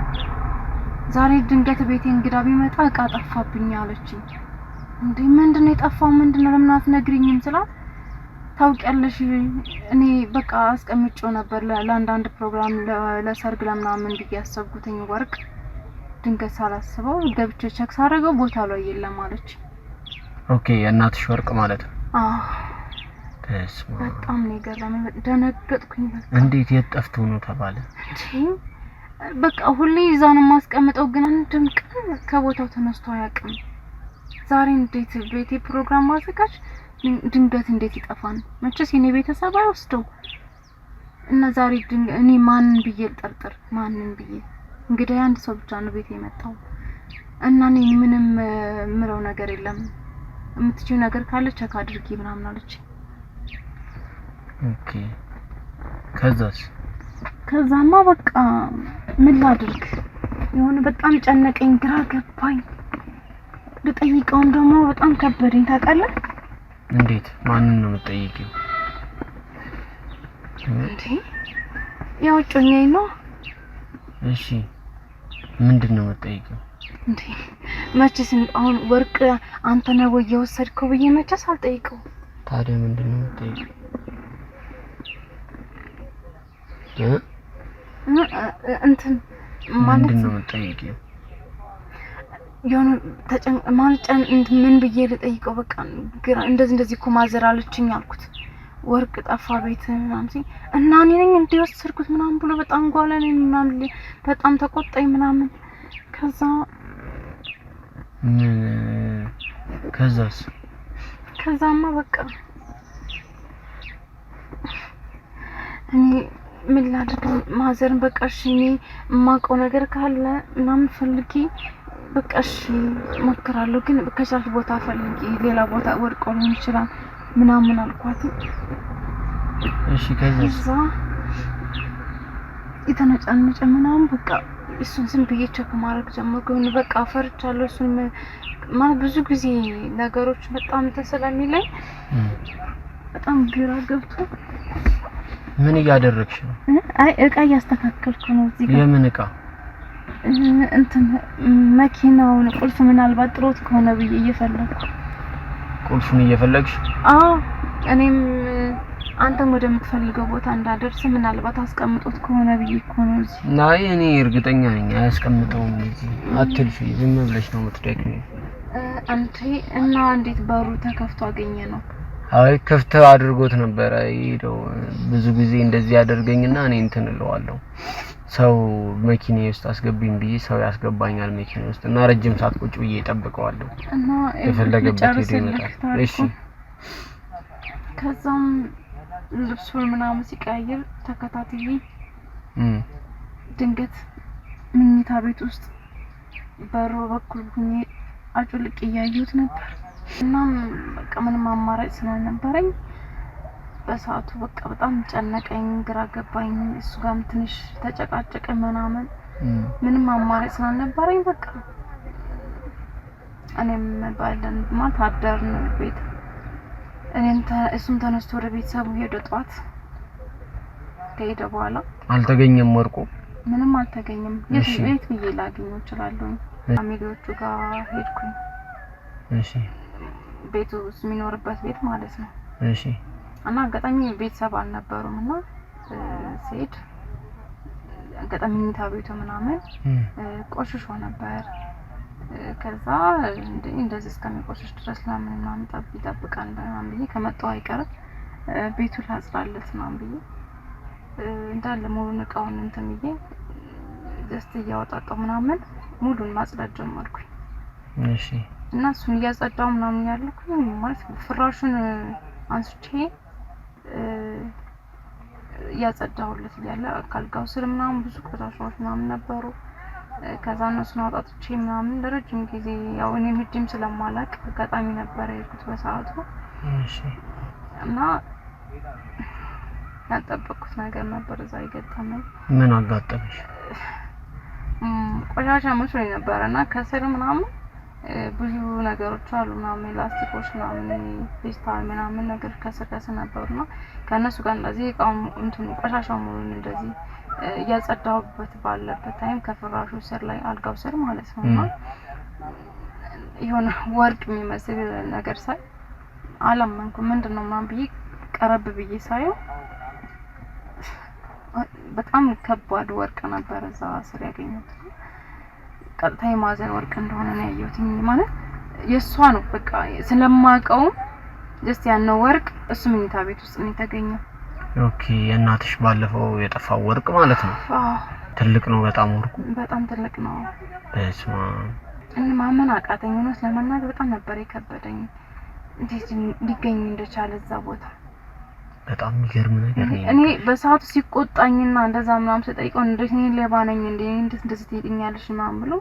Speaker 1: ዛሬ ድንገት ቤቴ እንግዳ ቢመጣ እቃ ጠፋብኝ አለችኝ። እንዴ ምንድነው የጠፋው? ምንድነው ለምን አትነግሪኝም ስላት ታውቂያለሽ እኔ በቃ አስቀምጬው ነበር ለአንዳንድ ፕሮግራም ለሰርግ ለምናምን ያሰብኩትኝ ወርቅ ድንገት ሳላስበው ገብቼ ቼክ ሳደርገው ቦታ ላይ የለም አለች።
Speaker 3: ኦኬ የእናትሽ ወርቅ ማለት ነው?
Speaker 1: አዎ
Speaker 3: ተስማ
Speaker 1: በጣም ነው የገረመኝ። ደነገጥኩኝ። በቃ
Speaker 3: እንዴት የጠፍቶ ነው ተባለ?
Speaker 1: በቃ ሁሌ እዛ ነው የማስቀምጠው ግን አንድም ቀን ከቦታው ተነስቶ አያውቅም። ዛሬ እንዴት ቤቴ ፕሮግራም ማዘጋጅ ድንገት እንዴት ይጠፋን? መቼስ የኔ ቤተሰብ አይወስደው እና ዛሬ እኔ ማንን ብዬ ልጠርጥር? ማንን ብዬ እንግዲህ አንድ ሰው ብቻ ነው ቤቴ የመጣው እና እኔ ምንም ምለው ነገር የለም የምትችይው ነገር ካለ ቼክ አድርጊ ምናምን አለች።
Speaker 3: ኦኬ ከዛማ
Speaker 1: በቃ ምን ላድርግ የሆነ በጣም ጨነቀኝ፣ ግራ ገባኝ። ልጠይቀውም ደግሞ በጣም ከበደኝ። ታውቃለህ?
Speaker 3: እንዴት? ማንን ነው የምትጠይቂው?
Speaker 1: እንዴ ያው ጮኛዬ ነው።
Speaker 3: እሺ ምንድነው የምትጠይቂው?
Speaker 1: እንዴ መቼስ አሁን ወርቅ አንተ ነው የወሰድከው ብዬ መቼስ አልጠይቀው።
Speaker 3: ታዲያ ምንድነው የምትጠይቂው?
Speaker 1: እንትን ማለት
Speaker 3: ምንድነው የምትጠይቂው?
Speaker 1: የሆነ ማለት ምን ብዬ ልጠይቀው? በቃ ግራ እንደዚህ እኮ ማዘር አለችኝ አልኩት። ወርቅ ጠፋ ቤት ምናምን ሲል እና እኔ ነኝ እንደወሰድኩት ምናምን ብሎ በጣም ጓለኔ ምናምን በጣም ተቆጣኝ ምናምን። ከዛማ በቃ እኔ ምን ላድርግ? ማዘርን በቃ እሺ እኔ የማውቀው ነገር ካለ ምናምን ፈልጊ በቃ እሺ ሞክራለሁ፣ ግን ከቻልሽ ቦታ ፈልጊ፣ ሌላ ቦታ ወርቆ ሊሆን ይችላል ምናምን አልኳት።
Speaker 3: እሺ ከዛ
Speaker 1: የተነጫነጨ ምናምን በቃ እሱን ዝም ብዬ ቼክ ማድረግ ጀመርኩኝ። በቃ ፈርቻለሁ። እሱን ማለት ብዙ ጊዜ ነገሮች በጣም ተሰለሚለኝ በጣም ግራ ገብቶ
Speaker 3: ምን እያደረግሽ ነው?
Speaker 1: አይ እቃ እያስተካከልኩ ነው። እዚህ ጋር
Speaker 3: የምን እቃ?
Speaker 1: እንትን መኪናውን ቁልፍ ምናልባት ጥሮት ከሆነ ብዬ እየፈለኩ።
Speaker 3: ቁልፉን እየፈለግሽ?
Speaker 1: አዎ እኔም አንተም ወደምትፈልገው ቦታ እንዳደርስ ምናልባት አስቀምጦት ከሆነ ብዬ እኮ ነው እዚህ።
Speaker 3: ናይ እኔ እርግጠኛ ነኝ አያስቀምጠውም እዚህ። አትልፊ፣ ዝም ብለሽ ነው የምትደግሚው።
Speaker 1: አንተ እና እንዴት በሩ ተከፍቶ አገኘ ነው?
Speaker 3: አይ ክፍት አድርጎት ነበር። አይደው ብዙ ጊዜ እንደዚህ ያደርገኝና እኔ እንትን እለዋለሁ። ሰው መኪናዬ ውስጥ አስገቢኝ ብዬ ሰው ያስገባኛል መኪናዬ ውስጥ እና ረጅም ሰዓት ቁጭ ብዬ እጠብቀዋለሁ እና የፈለገበት ሄዶ ይመጣል። እሺ
Speaker 1: ከዛም ልብሱን ምናምን ሲቀያየር ተከታትዬ ድንገት ምኝታ ቤት ውስጥ በሩ በኩል ሆኜ አጭልቅ እያየሁት ነበር። እናም በቃ ምንም አማራጭ ስላልነበረኝ በሰዓቱ በቃ በጣም ጨነቀኝ፣ ግራ ገባኝ። እሱ ጋርም ትንሽ ተጨቃጨቀ ምናምን ምንም አማራጭ ስላልነበረኝ በቃ እኔም ባለን ማለት አደርን ቤት። እሱም ተነስቶ ወደ ቤተሰቡ ሄደ። ጧት ከሄደ በኋላ
Speaker 3: አልተገኘም ወርቁ፣
Speaker 1: ምንም አልተገኘም። የት ብዬ ላገኘው እችላለሁ? ፋሚሊዎቹ ጋር ሄድኩኝ።
Speaker 3: እሺ
Speaker 1: ቤቱ የሚኖርበት ቤት ማለት ነው።
Speaker 3: እሺ
Speaker 1: እና አጋጣሚ ቤተሰብ አልነበሩም እና ሲሄድ አጋጣሚ መኝታ ቤቱ ምናምን ቆሽሾ ነበር። ከዛ እንደዚህ እስከሚቆሽሽ ድረስ ለምን ምናምን ይጠብቃል ምናምን ብዬ ከመጣሁ አይቀርም ቤቱን ላጽዳለት ምናምን ብዬ እንዳለ ሙሉን እቃውን እንትን ብዬ ጀስት እያወጣጣሁ ምናምን ሙሉን ማጽዳት ጀመርኩኝ።
Speaker 3: እሺ
Speaker 1: እና እሱን እያጸዳሁ ምናምን ያልኩኝ ማለት ፍራሹን አንስቼ እያጸዳሁለት እያለ ካልጋው ስር ምናምን ብዙ ቆሻሻዎች ምናምን ነበሩ። ከዛ እነሱን አውጣጥቼ ምናምን ለረጅም ጊዜ ያው እኔ ሄጄም ስለማላውቅ አጋጣሚ ነበር የሄድኩት በሰዓቱ።
Speaker 3: እሺ
Speaker 1: እና ያልጠበቅኩት ነገር ነበር እዛ የገጠመኝ።
Speaker 3: ምን አጋጠመሽ?
Speaker 1: ቆሻሻ መስሎኝ ነበር እና ከስር ምናምን ብዙ ነገሮች አሉ ምናምን ላስቲኮች ምናምን ፌስታል ምናምን ነገር ከስር ነበርና ከነሱ ጋር እንደዚህ እቃው እንትን ቆሻሻው ሙሉን እንደዚህ እያጸዳሁበት ባለበት ታይም ከፍራሹ ስር ላይ አልጋው ስር ማለት ነውና የሆነ ወርቅ የሚመስል ነገር ሳይ አላመንኩም። ምንድነው ማን ብዬ ቀረብ ብዬ ሳየው በጣም ከባድ ወርቅ ነበር እዛ ስር ያገኘሁት። ቀጥታ የማዕዘን ወርቅ እንደሆነ ነው ያየሁት። ማለት የሷ ነው በቃ ስለማቀው ጀስት ያለው ወርቅ እሱ መኝታ ቤት ውስጥ ነው የተገኘው።
Speaker 3: ኦኬ እናትሽ ባለፈው የጠፋው ወርቅ ማለት ነው? አዎ ትልቅ ነው በጣም ወርቁ። በጣም ትልቅ ነው። በስማ ማመን አቃተኝ ነው ስለማናገር በጣም ነበር የከበደኝ። እንዴት ሊገኝ እንደቻለ እዛ ቦታ በጣም የሚገርም ነገር ነው። እኔ በሰዓቱ ሲቆጣኝና እንደዛ ምናምን ስጠይቀው እንዴት ነው ሌባ ነኝ እንዴት እንደዚህ ትይኛለሽ ምናምን ብሎ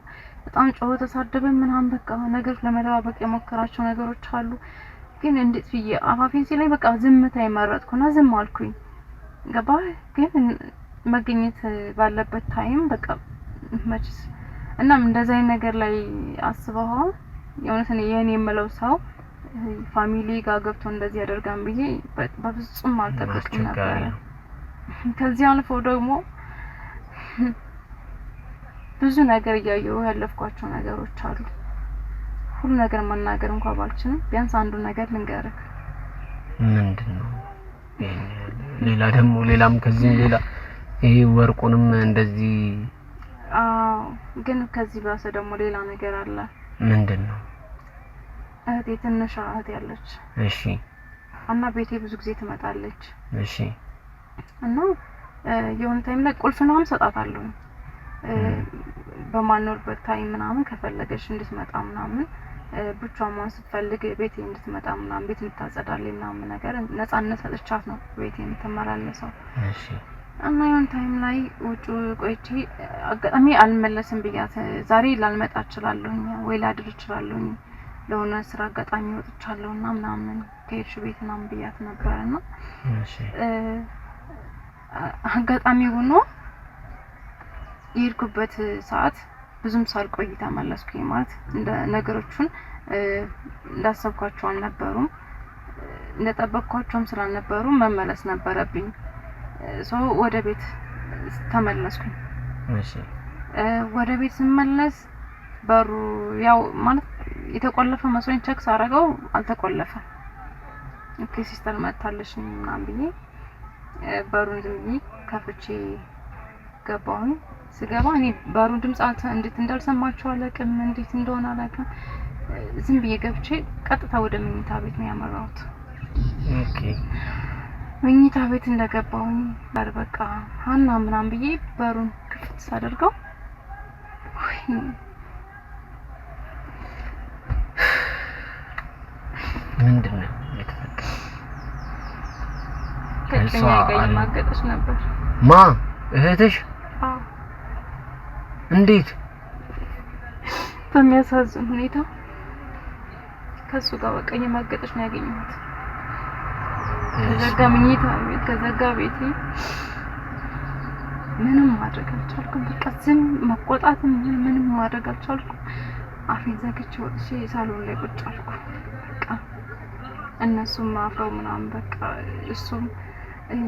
Speaker 3: በጣም ጮኸ፣ ተሳደበ ምናምን በቃ ነገር ለመደባበቅ የሞከራቸው ነገሮች አሉ። ግን እንዴት ብዬ አፋፌን ሲለኝ በቃ ዝምታ የመረጥኩና ዝም አልኩኝ። ገባ ግን መገኘት ባለበት ታይም በቃ መችስ እናም እንደዛ አይነት ነገር ላይ አስበው የሆነስ የኔ የምለው ሰው ፋሚሊ ጋር ገብቶ እንደዚህ ያደርጋን ብዬ በፍጹም አልጠበቅኩም ነበር። ከዚህ አልፎ ደግሞ ብዙ ነገር ያየው ያለፍኳቸው ነገሮች አሉ። ሁሉ ነገር መናገር እንኳን ባልችልም ቢያንስ አንዱ ነገር ልንገርህ። ምንድነው? ሌላ ደግሞ ሌላም ከዚህ ሌላ ይሄ ወርቁንም እንደዚህ ግን ከዚህ ባሰ ደግሞ ሌላ ነገር አለ። ምንድነው? እህቴ ትንሽ እህቴ ያለች። እሺ። እና ቤቴ ብዙ ጊዜ ትመጣለች። እሺ። እና የሆነ ታይም ላይ ቁልፍ ነው ሰጣታለሁ። በማኖርበት ታይም ምናምን ከፈለገሽ እንድትመጣ ምናምን ብቻዋን ስትፈልግ ቤቴ እንድትመጣ ምናምን ቤት እንድታጸዳልኝ ምናምን ነገር ነፃነት ሰጥቻት ነው ቤቴ የምትመላለሰው። እሺ። እና የሆነ ታይም ላይ ውጭ ቆይቼ አጋጣሚ አልመለስም ብያት ዛሬ ላልመጣ እችላለሁ ወይ ላድር እችላለሁ ለሆነ ስራ አጋጣሚ ወጥቻለሁና ምናምን ከሄድሽ ቤት ምናምን ብያት ነበርና እሺ አጋጣሚ ሆኖ የሄድኩበት ሰዓት ብዙም ሳልቆይ ተመለስኩኝ። ማለት እንደ ነገሮቹን እንዳሰብኳቸው አልነበሩም፣ እንደጠበቅኳቸውም ስላልነበሩ መመለስ ነበረብኝ። ወደ ቤት ተመለስኩኝ። እሺ ወደ ቤት ስመለስ በሩ ያው ማለት የተቆለፈ መስሎኝ ቼክ ሳረጋው አልተቆለፈም። ኦኬ ሲስተር መጣለሽ ምናምን ብዬ በሩን ዝም ብዬ ከፍቼ ገባሁኝ። ስገባ እኔ በሩን ድምጽ እንዴት እንዳልሰማችሁ አላውቅም፣ እንዴት እንደሆነ አላውቅም። ዝም ብዬ ገብቼ ቀጥታ ወደ መኝታ ቤት ነው ያመራሁት። ኦኬ መኝታ ቤት እንደገባሁኝ በቃ ሀና ምናምን ብዬ በሩን ክፍት ሳደርገው ምንድነው የተፈጠረው? ከሷ ማገጠሽ ነበር። ማ እህትሽ? አዎ። እንዴት? በሚያሳዝን ሁኔታ ከሱ ጋር በቃ የማገጠሽ ነው ያገኘሁት። ከዘጋ መኝታ ቤት ከዘጋ ቤቴ ምንም ማድረግ አልቻልኩም። በቃ ዝም መቆጣትም ምንም ማድረግ አልቻልኩም። አፌን ዘግቼ ወጥቼ ሳሎን ላይ ቁጭ አልኩ። በቃ እነሱም አፍረው ምናምን በቃ እሱም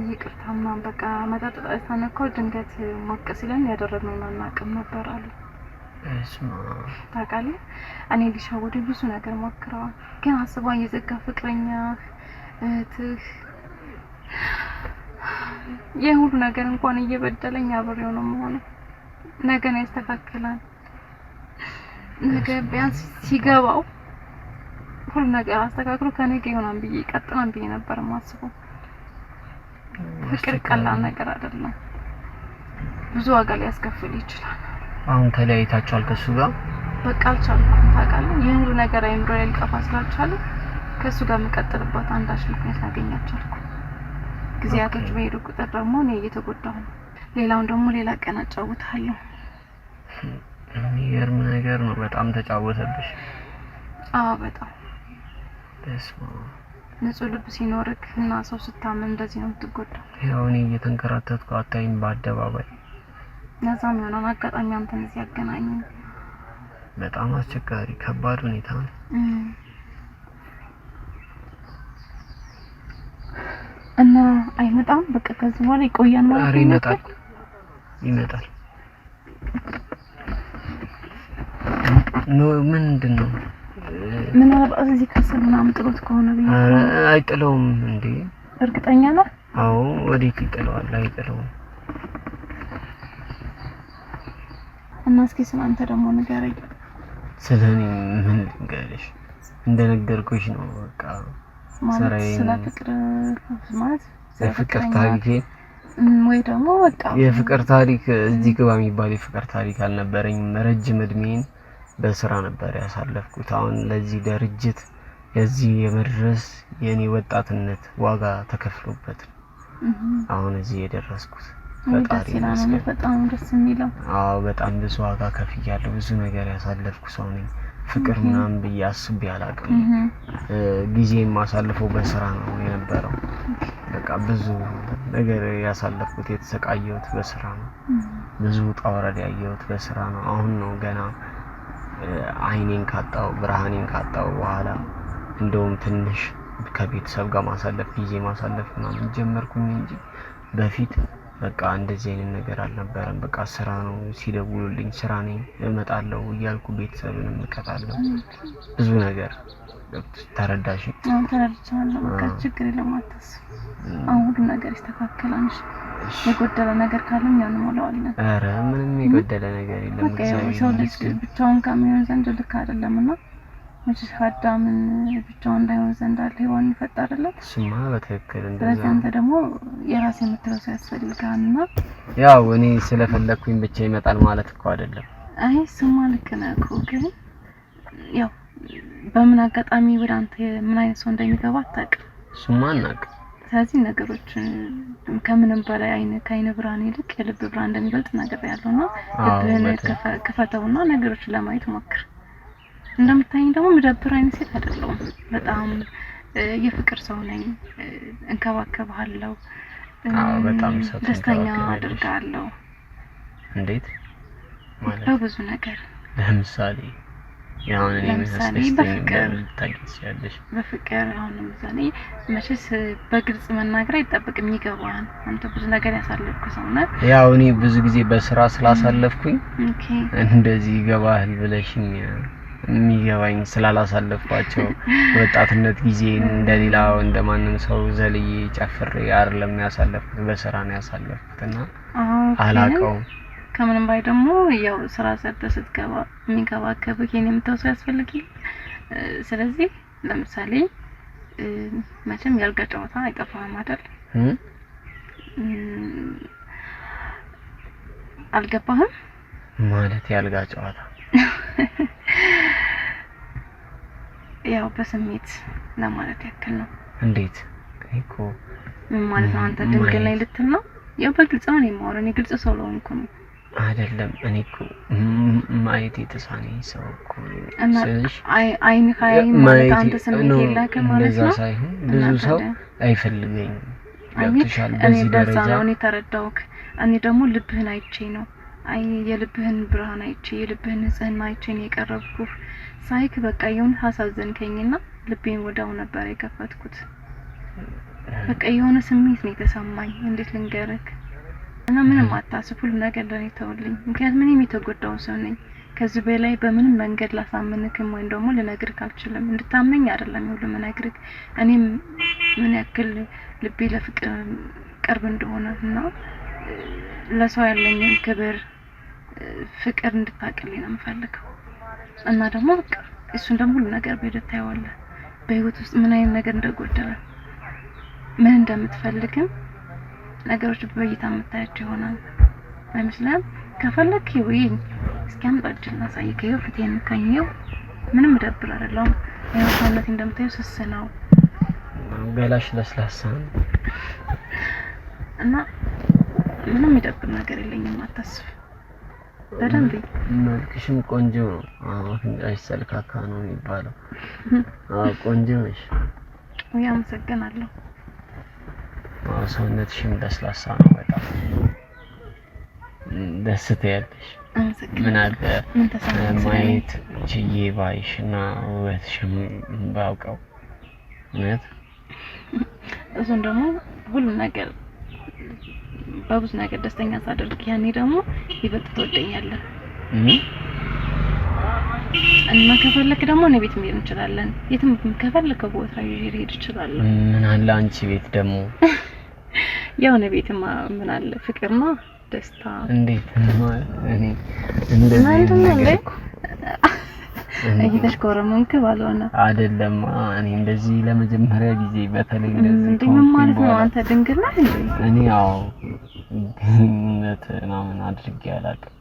Speaker 3: ይቅርታ ምናምን በቃ መጠጥ ጠጥተን እኮ ድንገት ሞቅ ሲለን ያደረግነውን አናውቅም ነበር አሉ። ታውቃለህ እኔ ሊሻወዱኝ ብዙ ነገር ሞክረዋል። ግን አስባ የዘጋ ፍቅረኛ እህትህ የሁሉ ነገር እንኳን እየበደለኝ አብሬው ነው የምሆነው። ነገ ነው ያስተካክላል። ነገ ቢያንስ ሲገባው ሁሉ ነገር አስተካክሎ ከነገ ይሆናል ብዬ ቀጥላን ብዬ ነበር ማስበው። ፍቅር ቀላል ነገር አይደለም። ብዙ ዋጋ ሊያስከፍል ይችላል። አሁን ተለያይታችኋል ከሱ ጋር? በቃ አልቻልኩም። ታውቃለህ ይሄን ሁሉ ነገር አይምሮ ላይ ሊጠፋ ስላልቻለ ከሱ ጋር መቀጠልበት አንዳች ምክንያት ላገኛቻልኩ። ጊዜያቶች በሄዱ ቁጥር ደግሞ እኔ እየተጎዳሁ ነው። ሌላውን ደግሞ ሌላ ቀን አጫውታለሁ። የሚገርም ነገር ነው። በጣም ተጫወተብሽ? አዎ በጣም። በስመ አብ። ንጹህ ልብ ሲኖርክ እና ሰው ስታመን እንደዚህ ነው የምትጎዳው። ያው እኔ እየተንከራተትኩ አታይም በአደባባይ። ለዛም የሆነውን አጋጣሚ አንተን እዚህ ያገናኘኝ። በጣም አስቸጋሪ ከባድ ሁኔታ ነው። እና አይመጣም በቃ ከዚህ በኋላ ይቆያል ማለት ነው። ይመጣል። ኖ ምንድነው?
Speaker 1: ምናልባት እዚህ ከስር ምናምን ጥሎት ከሆነ ብዬ
Speaker 3: አይጥለውም እንዴ?
Speaker 1: እርግጠኛ ነህ?
Speaker 3: አዎ ወዴት ይጥለዋል? አይጥለውም።
Speaker 1: እና እስኪ ስለአንተ ደግሞ ንገረኝ።
Speaker 3: ስለኔ ምን ልንገርሽ? እንደነገርኩሽ ነው በቃ
Speaker 1: ማለት ስለ ፍቅር ማለት
Speaker 3: የፍቅር ታሪክ
Speaker 1: ወይ ደግሞ በቃ
Speaker 3: የፍቅር ታሪክ እዚህ ግባ የሚባል የፍቅር ታሪክ አልነበረኝም። ረጅም እድሜን በስራ ነበር ያሳለፍኩት። አሁን ለዚህ ድርጅት የዚህ የመድረስ የኔ ወጣትነት ዋጋ ተከፍሎበት አሁን እዚህ የደረስኩት ፈጣሪ ይመስገን።
Speaker 1: በጣም ደስ የሚለው
Speaker 3: አዎ በጣም ብዙ ዋጋ ከፍያለሁ። ብዙ ነገር ያሳለፍኩ ሰው ነኝ። ፍቅር ምናምን ብዬ አስቤ አላውቅም። ጊዜም ማሳልፈው በስራ ነው የነበረው። በቃ ብዙ ነገር ያሳለፍኩት የተሰቃየሁት በስራ ነው። ብዙ ውጣ ውረድ ያየሁት በስራ ነው። አሁን ነው ገና አይኔን ካጣው ብርሃኔን ካጣው በኋላ እንደውም ትንሽ ከቤተሰብ ጋር ማሳለፍ ጊዜ ማሳለፍ ምናምን ጀመርኩኝ እንጂ በፊት በቃ እንደዚህ አይነት ነገር አልነበረም። በቃ ስራ ነው። ሲደውሉልኝ ስራ ነኝ እመጣለሁ እያልኩ ቤተሰብንም እቀጣለሁ። ብዙ ነገር ተረዳሽ?
Speaker 1: አሁን ተረድቻለሁ። በቃ ችግር የለም አታስብ። አሁን ሁሉ ነገር ይስተካከላል። የጎደለ ነገር ካለም ያን ሞላዋለን።
Speaker 3: ኧረ ምንም የጎደለ ነገር የለም።
Speaker 1: በቃ ሰው ልጅ ብቻውን ከሚሆን ዘንድ ልክ አይደለምና መቼስ አዳምን ብቻውን እንዳይሆን ዘንድ አለ ሔዋን ይፈጠርለት።
Speaker 3: እሱማ በትክክል እንደዛ።
Speaker 1: ስለዚህ አንተ ደግሞ የራሴ የምትለው ሰው ያስፈልጋልና
Speaker 3: ያው እኔ ስለፈለኩኝ ብቻ ይመጣል ማለት እኮ አይደለም።
Speaker 1: አይ እሱማ ልክ ነህ እኮ ግን ያው በምን አጋጣሚ ወደ አንተ ምን አይነት ሰው እንደሚገባ አታውቅም።
Speaker 3: እሱማ አናውቅም።
Speaker 1: ስለዚህ ነገሮች ከምንም በላይ ከአይነ ብርሃን ይልቅ የልብ ብርሃን እንደሚበልጥ ነገር ያለውና ልብህን ክፈተውና ነገሮችን ለማየት ሞክር። እንደምታየኝ ደግሞ ምደብር አይነት ሴት አይደለሁም። በጣም የፍቅር ሰው ነኝ። እንከባከብሃለሁ።
Speaker 3: አዎ በጣም
Speaker 1: ደስተኛ አደርጋለሁ።
Speaker 3: እንዴት ማለት?
Speaker 1: በብዙ ነገር
Speaker 3: ለምሳሌ ያውን እኔ
Speaker 1: በፍቅር
Speaker 3: ታውቂያለሽ።
Speaker 1: በፍቅር አሁን ለምሳሌ መቼስ በግልጽ መናገር አይጠበቅም። ይገባዋል። አንተ ብዙ ነገር ያሳለፍኩ ሰው ነህ።
Speaker 3: ያው እኔ ብዙ ጊዜ በስራ ስላሳለፍኩኝ
Speaker 1: ኦኬ
Speaker 3: እንደዚህ ይገባል ብለሽኝ የሚገባኝ ስላላሳለፍኳቸው ወጣትነት ጊዜ እንደሌላው እንደማንም ሰው ዘልዬ ጨፍሬ አይደለም ያሳለፍኩት፣ በስራ ነው ያሳለፍኩትና አላውቀውም።
Speaker 1: ከምንም ባይ ደግሞ ያው ስራ ሰርተህ ስትገባ የሚንከባከብህ የኔ የምታውሰው ያስፈልጋል። ስለዚህ ለምሳሌ መቼም ያልጋ ጨዋታ አይጠፋም አይደል? አልገባህም
Speaker 3: ማለት ያልጋ ጨዋታ
Speaker 1: ያው በስሜት ለማለት ያክል ነው።
Speaker 3: እንዴት እኮ
Speaker 1: ማለት ነው? አንተ ድንግል ላይ ልትል ነው? ያው በግልጽ ነው የማወራው። እኔ ግልጽ ሰው ለሆንኩ ነው
Speaker 3: አይደለም። እኔ እኮ ማየት የተሳነኝ ሰው እኮ
Speaker 1: ስለሽ አይን ካይ ማለት አንተ ስሜት የለህም ማለት ነው።
Speaker 3: ሳይሆን ብዙ ሰው አይፈልገኝም። ገብቶሻል? በዚህ ደረጃ
Speaker 1: ነው እኔ ተረዳውክ። እኔ ደግሞ ልብህን አይቼ ነው የልብህን ብርሃን አይቼ የልብህን ንጽህና አይቼ ነው የቀረብኩህ። ሳይክ በቃ የሆነ ሀሳዘንከኝና ልቤን ወዳው ነበር የከፈትኩት። በቃ የሆነ ስሜት ነው የተሰማኝ። እንዴት ልንገርክ? እና ምንም አታስብ፣ ሁሉ ነገር ለኔ ተውልኝ። ምክንያቱም እኔም የተጎዳው ሰው ነኝ። ከዚህ በላይ በምንም መንገድ ላሳምንክም ወይ ደግሞ ልነግርክ አልችልም። እንድታመኝ አይደለም ሁሉ ምነግርክ። እኔም ምን ያክል ልቤ ለፍቅር ቅርብ እንደሆነና ለሰው ያለኝ ክብር ፍቅር እንድታቀልኝ ነው የምፈልገው። እና ደግሞ በቃ እሱን ደግሞ ሁሉ ነገር በሂደት ታየዋለህ። በህይወት ውስጥ ምን አይነት ነገር እንደጎደለ ምን እንደምትፈልግም ነገሮች በእይታ የምታያቸው ይሆናል። አይመስልም? ከፈለክ ይወይኝ እስኪ አምጣጅና ሳይከ ፍቴን ከኘው ምንም ደብር አይደለም። የሆነለት እንደምታየው ስስ ነው።
Speaker 3: ገላሽ ለስላሳ
Speaker 1: እና ምንም ይደብር ነገር የለኝም። አታስብ። በደንብ
Speaker 3: መልክሽም ቆንጆ ነው። አፍንጫሽ ሰልካካ ነው የሚባለው። ቆንጆ ነሽ።
Speaker 1: ወይ አመሰግናለሁ።
Speaker 3: ሰውነትሽም ለስላሳ ነው በጣም ደስ ትያለሽ። ምን አለ ማየት ችዬ ባይሽና ውበትሽም ባውቀው ማለት
Speaker 1: እሱን ደግሞ ሁሉ ነገር በብዙ ነገር ደስተኛ ሳደርግ ያኔ ደግሞ ይበልጥ ትወደኛለህ። እና ከፈለክ ደግሞ እኔ ቤት መሄድ እንችላለን። የትም ከፈለከው ቦታ ልሄድ እችላለሁ።
Speaker 3: ምን አለ አንቺ ቤት ደግሞ?
Speaker 1: ያው እኔ ቤትማ ምን አለ ፍቅር ነው ደስታ።
Speaker 3: እንዴት ማለት እኔ እንደዚህ ነገር
Speaker 1: እየተሽኮረመንክ ባልሆነ
Speaker 3: አይደለም። እኔ እንደዚህ ለመጀመሪያ ጊዜ በተለይ እንደዚህ
Speaker 1: እንዴ ምን ማለት ነው? አንተ ድንግል ነህ እንዴ?
Speaker 3: እኔ ያው ግንኙነት ምናምን አድርጌ አላውቅም።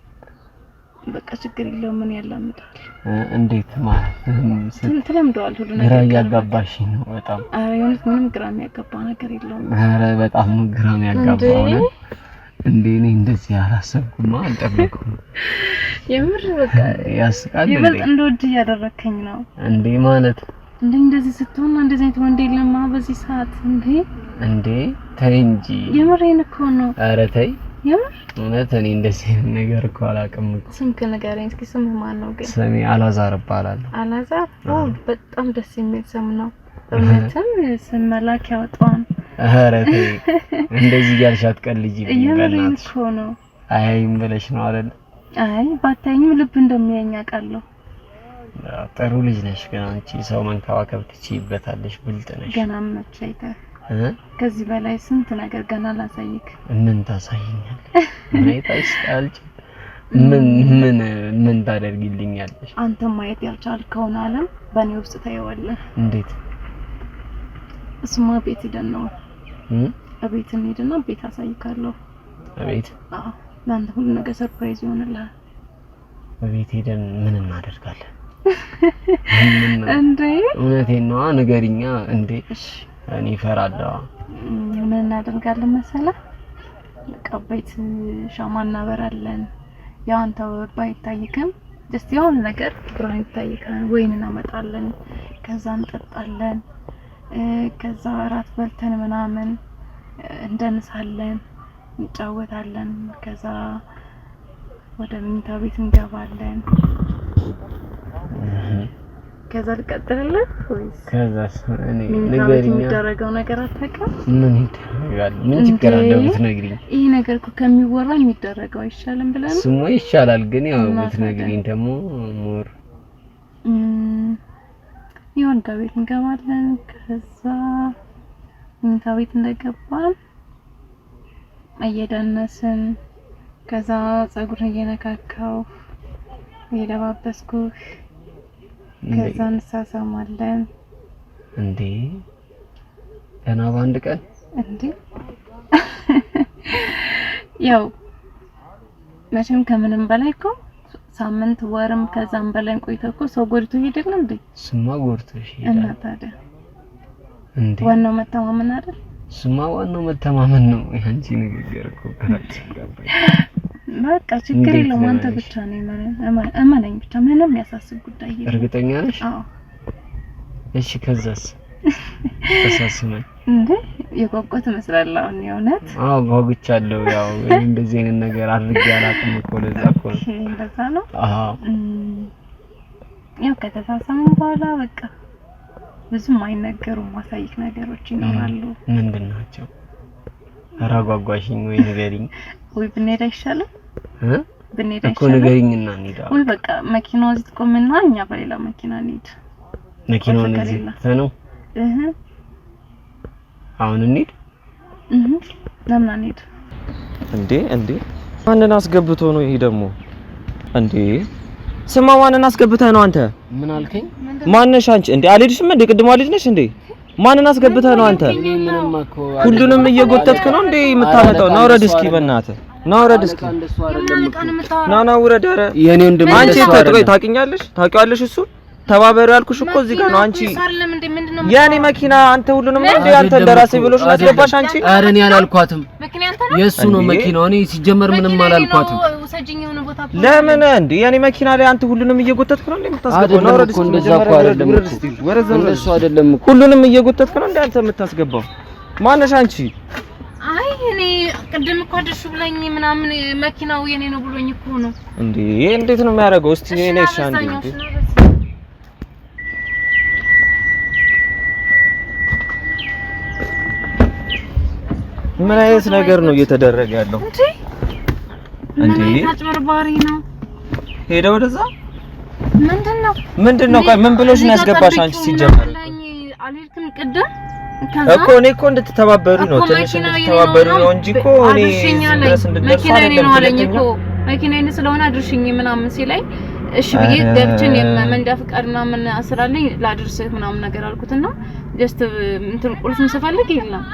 Speaker 1: በቃ ችግር የለውም። ምን ያላምጣል?
Speaker 3: እንዴት ማለት
Speaker 1: ተለምደዋል ሁሉ ነገር።
Speaker 3: ግራ እያጋባሽኝ ነው በጣም።
Speaker 1: ኧረ የሆነች ምንም ግራ የሚያጋባ ነገር የለውም።
Speaker 3: ኧረ በጣም ግራ የሚያጋባው ነው። እንዴ እኔ እንደዚህ አላሰብኩም፣ አልጠበኩም።
Speaker 1: የምር በቃ
Speaker 3: ያስቃል።
Speaker 1: ይበልጥ እንደወድ እያደረከኝ ነው።
Speaker 3: እንዴ ማለት
Speaker 1: እንደዚህ ስትሆን እንደዚህ አይነት ወንድ የለማ በዚህ ሰዓት። እንዴ
Speaker 3: ተይ እንጂ
Speaker 1: የምሬን እኮ ነው።
Speaker 3: ኧረ ተይ
Speaker 1: የምር
Speaker 3: እውነት እኔ እንደዚህ ነገር እኮ አላውቅም እኮ።
Speaker 1: ስምክ ንገረኝ እስኪ። ስምህ ማን ነው ግን?
Speaker 3: ስሜ አላዛር እባላለሁ።
Speaker 1: አላዛር? በጣም ደስ የሚል ስም ነው። እውነትም ስም መላክ ያወጣዋል።
Speaker 3: ኧረ ተይ እንደዚህ እያልሽ አትቀልጂ።
Speaker 1: የምሬን እኮ ነው።
Speaker 3: አይም ብለሽ ነው አይደል?
Speaker 1: አይ ባታይኝም ልብ እንደሚያኝ አውቃለሁ።
Speaker 3: ጥሩ ልጅ ነሽ ግን አንቺ ሰው መንከባከብ ትችይበታለሽ። ብልጥ ነሽ።
Speaker 1: ገና መቼ ከዚህ በላይ ስንት ነገር ገና ላሳይክ።
Speaker 3: ምን ታሳይኛለሽ? ምን ታደርጊልኛለሽ?
Speaker 1: አንተ ማየት ያልቻልከውን ዓለም በእኔ ውስጥ ታየዋለህ።
Speaker 3: እንዴት?
Speaker 1: እሱማ ቤት ሄደን ነው። ቤት እንሂድና ቤት አሳይካለሁ።
Speaker 3: ቤት?
Speaker 1: አዎ ለአንተ ሁሉ ነገር ሰርፕራይዝ ይሆንልሃል።
Speaker 3: ቤት ሄደን ምን እናደርጋለን?
Speaker 1: እንዴ
Speaker 3: እውነቴን ነው ንገሪኛ። እንዴ እኔ እፈራለሁ።
Speaker 1: ምን እናደርጋለን መሰለህ? በቃ ቤት ሻማ እናበራለን። ያው አንተ ባይታይክም ጀስት የሆነ ነገር ብርሃን ይታይካል። ወይን እናመጣለን፣ ከዛ እንጠጣለን። ከዛ እራት በልተን ምናምን እንደንሳለን፣ እንጫወታለን። ከዛ ወደ መኝታ ቤት እንገባለን። ከዛ ልቀጥልልህ ወይስ?
Speaker 3: ከዛስ እኔ
Speaker 1: ንገሪኝ። የሚደረገው ነገር አታውቅም?
Speaker 3: ምን ይደረጋል? ምን ችግር አለው ብትነግሪኝ?
Speaker 1: ይሄ ነገር እኮ ከሚወራ የሚደረገው አይሻልም ብለን ነው።
Speaker 3: ስሙ ይሻላል ግን ያው ብትነግሪኝ ደግሞ ሞር ይሁን። ከቤት እንገባለን። ከዛ መኝታ ቤት እንደገባን እየደነስን ከዛ ፀጉር እየነካካው እየለባበስኩ ከዛ እንሳሳማለን። እንዴ ገና በአንድ ቀን?
Speaker 1: እንዴ ያው መቼም ከምንም በላይ እኮ ሳምንት ወርም ከዛም በላይ ቆይተህ እኮ ሰው ጎድቶ ይሄዳል እንዴ?
Speaker 3: ስማ ጎድቶሽ ይሄዳል።
Speaker 1: እና ታዲያ
Speaker 3: እንዴ
Speaker 1: ዋናው መተማመን አይደል?
Speaker 3: ስማ ዋናው መተማመን ነው። ያንቺ ንግግር እኮ ከራስ ጋር
Speaker 1: በቃ ችግር የለውም። አንተ ብቻ ነኝ እመነኝ ብቻ። ምንም ያሳስብ ጉዳይ የለም።
Speaker 3: እርግጠኛ ነሽ?
Speaker 1: አዎ።
Speaker 3: እሺ ከዛስ? ተሳስመን
Speaker 1: እንዴ የጓጓት መስላለህ አሁን? የእውነት?
Speaker 3: አዎ ጓጉቻለሁ። ያው እንደዚህ አይነት ነገር አድርጌ አላውቅም እኮ ለዛ እኮ ነው።
Speaker 1: እንደዛ ነው?
Speaker 3: አዎ።
Speaker 1: ያው ከተሳሳምን በኋላ በቃ ብዙም አይነገሩም ማሳይክ ነገሮች ይኖራሉ።
Speaker 3: ምንድን ናቸው? ኧረ ጓጓሽኝ ወይ ንገሪኝ።
Speaker 1: ወይ ብንሄድ አይሻልም? ብንሄድ አይሻልም?
Speaker 3: እኮ ንገሪኝና እንሂድ።
Speaker 1: ወይ በቃ መኪናው እዚህ ትቆምና እኛ በሌላ መኪና እንሂድ።
Speaker 3: መኪናውን እዚህ ነው? አሁን እንሂድ።
Speaker 1: ለምን አንሂድ?
Speaker 4: እንዴ ማንን አስገብቶ ነው ይሄ ደግሞ? እንዴ ስማ ማንን አስገብተህ ነው አንተ?
Speaker 3: ምን አልከኝ?
Speaker 4: ማነሽ አንቺ? እንዴ አልሄድሽም እንዴ? ቅድም አልሄድነሽ እንዴ? ማንን አስገብተህ ነው አንተ? ሁሉንም እየጎተትክ ነው እንዴ የምታመጣው? ና ውረድ እስኪ በእናትህ ና ውረድ እስኪ። ና ውረድ። ኧረ
Speaker 3: የኔ ወንድም
Speaker 4: አንቺ ታውቂኛለሽ? ታውቂዋለሽ? እሱ ተባበሩ ያልኩሽ እኮ እዚህ ጋር ነው። አንቺ የኔ መኪና አንተ ሁሉንም እንዴ አንተ እንደራሴ ብሎሽ አስገባሽ አንቺ?
Speaker 3: ኧረ እኔ አላልኳትም። የሱ ነው መኪናው። እኔ ሲጀመር ምንም አላልኳትም።
Speaker 4: ለምን እንዴ የኔ መኪና ላይ አንተ ሁሉንም እየጎተትክ ነው እንዴ የምታስገባው? ነው ወረድ እስኪ።
Speaker 3: እንደዛ እኮ አይደለም እሱ አይደለም እኮ
Speaker 4: ሁሉንም እየጎተትክ ነው እንዴ አንተ የምታስገባው? ማነሽ አንቺ?
Speaker 1: አይ እኔ ቅድም እኮ አድርሹ ብለኝ ምናምን መኪናው የኔ ነው ብሎኝ እኮ ነው።
Speaker 4: እንዴ እንዴት ነው የሚያደርገው? እስቲ እኔ ሻንዴ እንዴ ምን አይነት ነገር ነው እየተደረገ ያለው? እንዴ
Speaker 1: አጭበርባሪ ነው።
Speaker 4: ሄደ ወደዛ
Speaker 2: ምንድነው? ቆይ ምን ብሎሽ ነው ያስገባሽ አንቺ ሲጀመር?
Speaker 1: አልሄድክም ቅድም
Speaker 2: እኮ እኔ እኮ እንድትተባበሩ ነው ትንሽ እንድትተባበሩ ነው እንጂ እኮ እኔ ድረስ እንድትደርሱ አይደለም።
Speaker 1: መኪናዬ ስለሆነ አድርሽኝ ምናምን ሲለኝ እሺ ብዬ ገብቼን የመንጃ ፍቃድና ምን አስራለኝ ላድርስህ ምናምን ነገር አልኩትና ጀስት እንትን ቁልፉን ስፈልግ የለም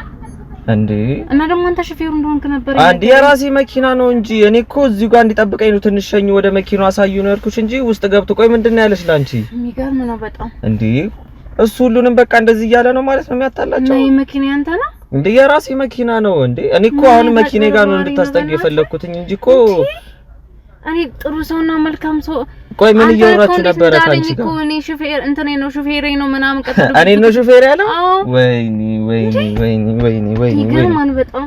Speaker 2: እንዴ።
Speaker 1: እና ደግሞ አንተ ሹፌሩ እንደሆንክ ነበር።
Speaker 2: አንዴ የራሴ መኪና ነው እንጂ እኔ እኮ እዚሁ ጋር እንዲጠብቀኝ ነው ትንሽ ሸኝ ወደ መኪናው አሳዩ ነው ያልኩሽ እንጂ ውስጥ ገብቶ ቆይ ምንድነው ያለሽ ላንቺ?
Speaker 1: የሚገርም ነው በጣም
Speaker 2: እንዴ። እሱ ሁሉንም በቃ እንደዚህ እያለ ነው ማለት ነው የሚያጣላቸው።
Speaker 1: ነይ መኪና ያንተ ነው
Speaker 2: እንዴ? የራሴ መኪና ነው እንዴ። እኔ እኮ አሁን መኪናዬ ጋር ነው እንድታስጠጊ የፈለኩትኝ እንጂ እኮ
Speaker 1: እኔ ጥሩ ሰውና መልካም ሰው።
Speaker 2: ቆይ ምን እያወራችሁ ነበር ካንቺ ጋር?
Speaker 1: እኔ ሹፌር እንተኔ ነው ሹፌሬ ነው ምናምን ቀጥሎ
Speaker 2: እኔ ነው ሹፌር ያለው? ወይኔ
Speaker 1: ይገርማል በጣም።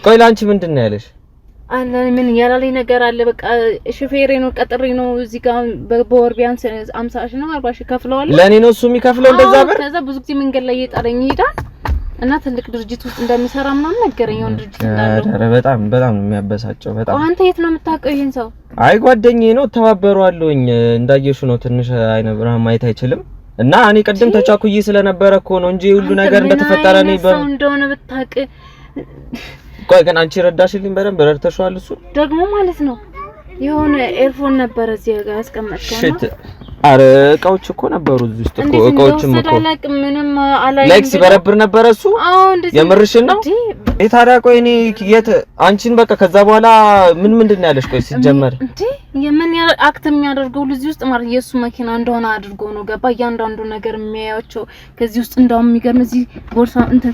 Speaker 2: ቆይ ላንቺ ምንድነው ያለሽ?
Speaker 1: አለ ምን ያላለኝ ነገር አለ። በቃ ሹፌሬ ነው ቀጥሬ ነው እዚህ ጋር በወር ቢያንስ 50 ሺህ ነው 40 ሺህ ከፍለዋል።
Speaker 2: ለኔ ነው እሱ የሚከፍለው እንደዛ ብር?
Speaker 1: ከዛ ብዙ ጊዜ መንገድ ላይ እየጣለኝ ይሄዳል እና ትልቅ ድርጅት ውስጥ እንደሚሰራ ምናምን ነገረኝ። የሆነ ድርጅት እንዳለው። ኧረ
Speaker 2: በጣም ነው የሚያበሳጨው በጣም።
Speaker 1: አንተ የት ነው የምታውቀው ይሄን ሰው?
Speaker 2: አይ ጓደኛዬ ነው ተባበሯለሁኝ። እንዳየሹ ነው ትንሽ አይነ ብርሃን ማየት አይችልም እና እኔ ቀደም ተቻኩዬ ስለነበረ እኮ ነው እንጂ ሁሉ ነገር እንደተፈጠረ ነው
Speaker 1: ሰው እንደሆነ ብታውቅ።
Speaker 2: ቆይ ግን አንቺ ረዳሽልኝ በደንብ ረድተሽዋል። እሱ ደግሞ
Speaker 1: ማለት ነው የሆነ ኤርፎን ነበር እዚህ ጋር ያስቀመጥከው ነው።
Speaker 2: አረ እቃዎች እኮ ነበሩ እዚህ ውስጥ እኮ እቃዎችም እኮ
Speaker 1: ምንም አላይ
Speaker 2: ላይክ ሲበረብር ነበር እሱ።
Speaker 1: አዎ እንደዚህ
Speaker 2: የምርሽን ነው? ታዲያ ቆይ እኔ የት አንቺን በቃ ከዛ በኋላ ምንድን ነው ያለሽ? ቆይ ሲጀመር
Speaker 1: እንዴ የምን አክት የሚያደርገው እዚህ ውስጥ ማለት የሱ መኪና እንደሆነ አድርጎ ነው ገባ። እያንዳንዱ ነገር የሚያያቸው ከዚህ ውስጥ እንደውም የሚገርም እዚህ ቦርሳ እንትን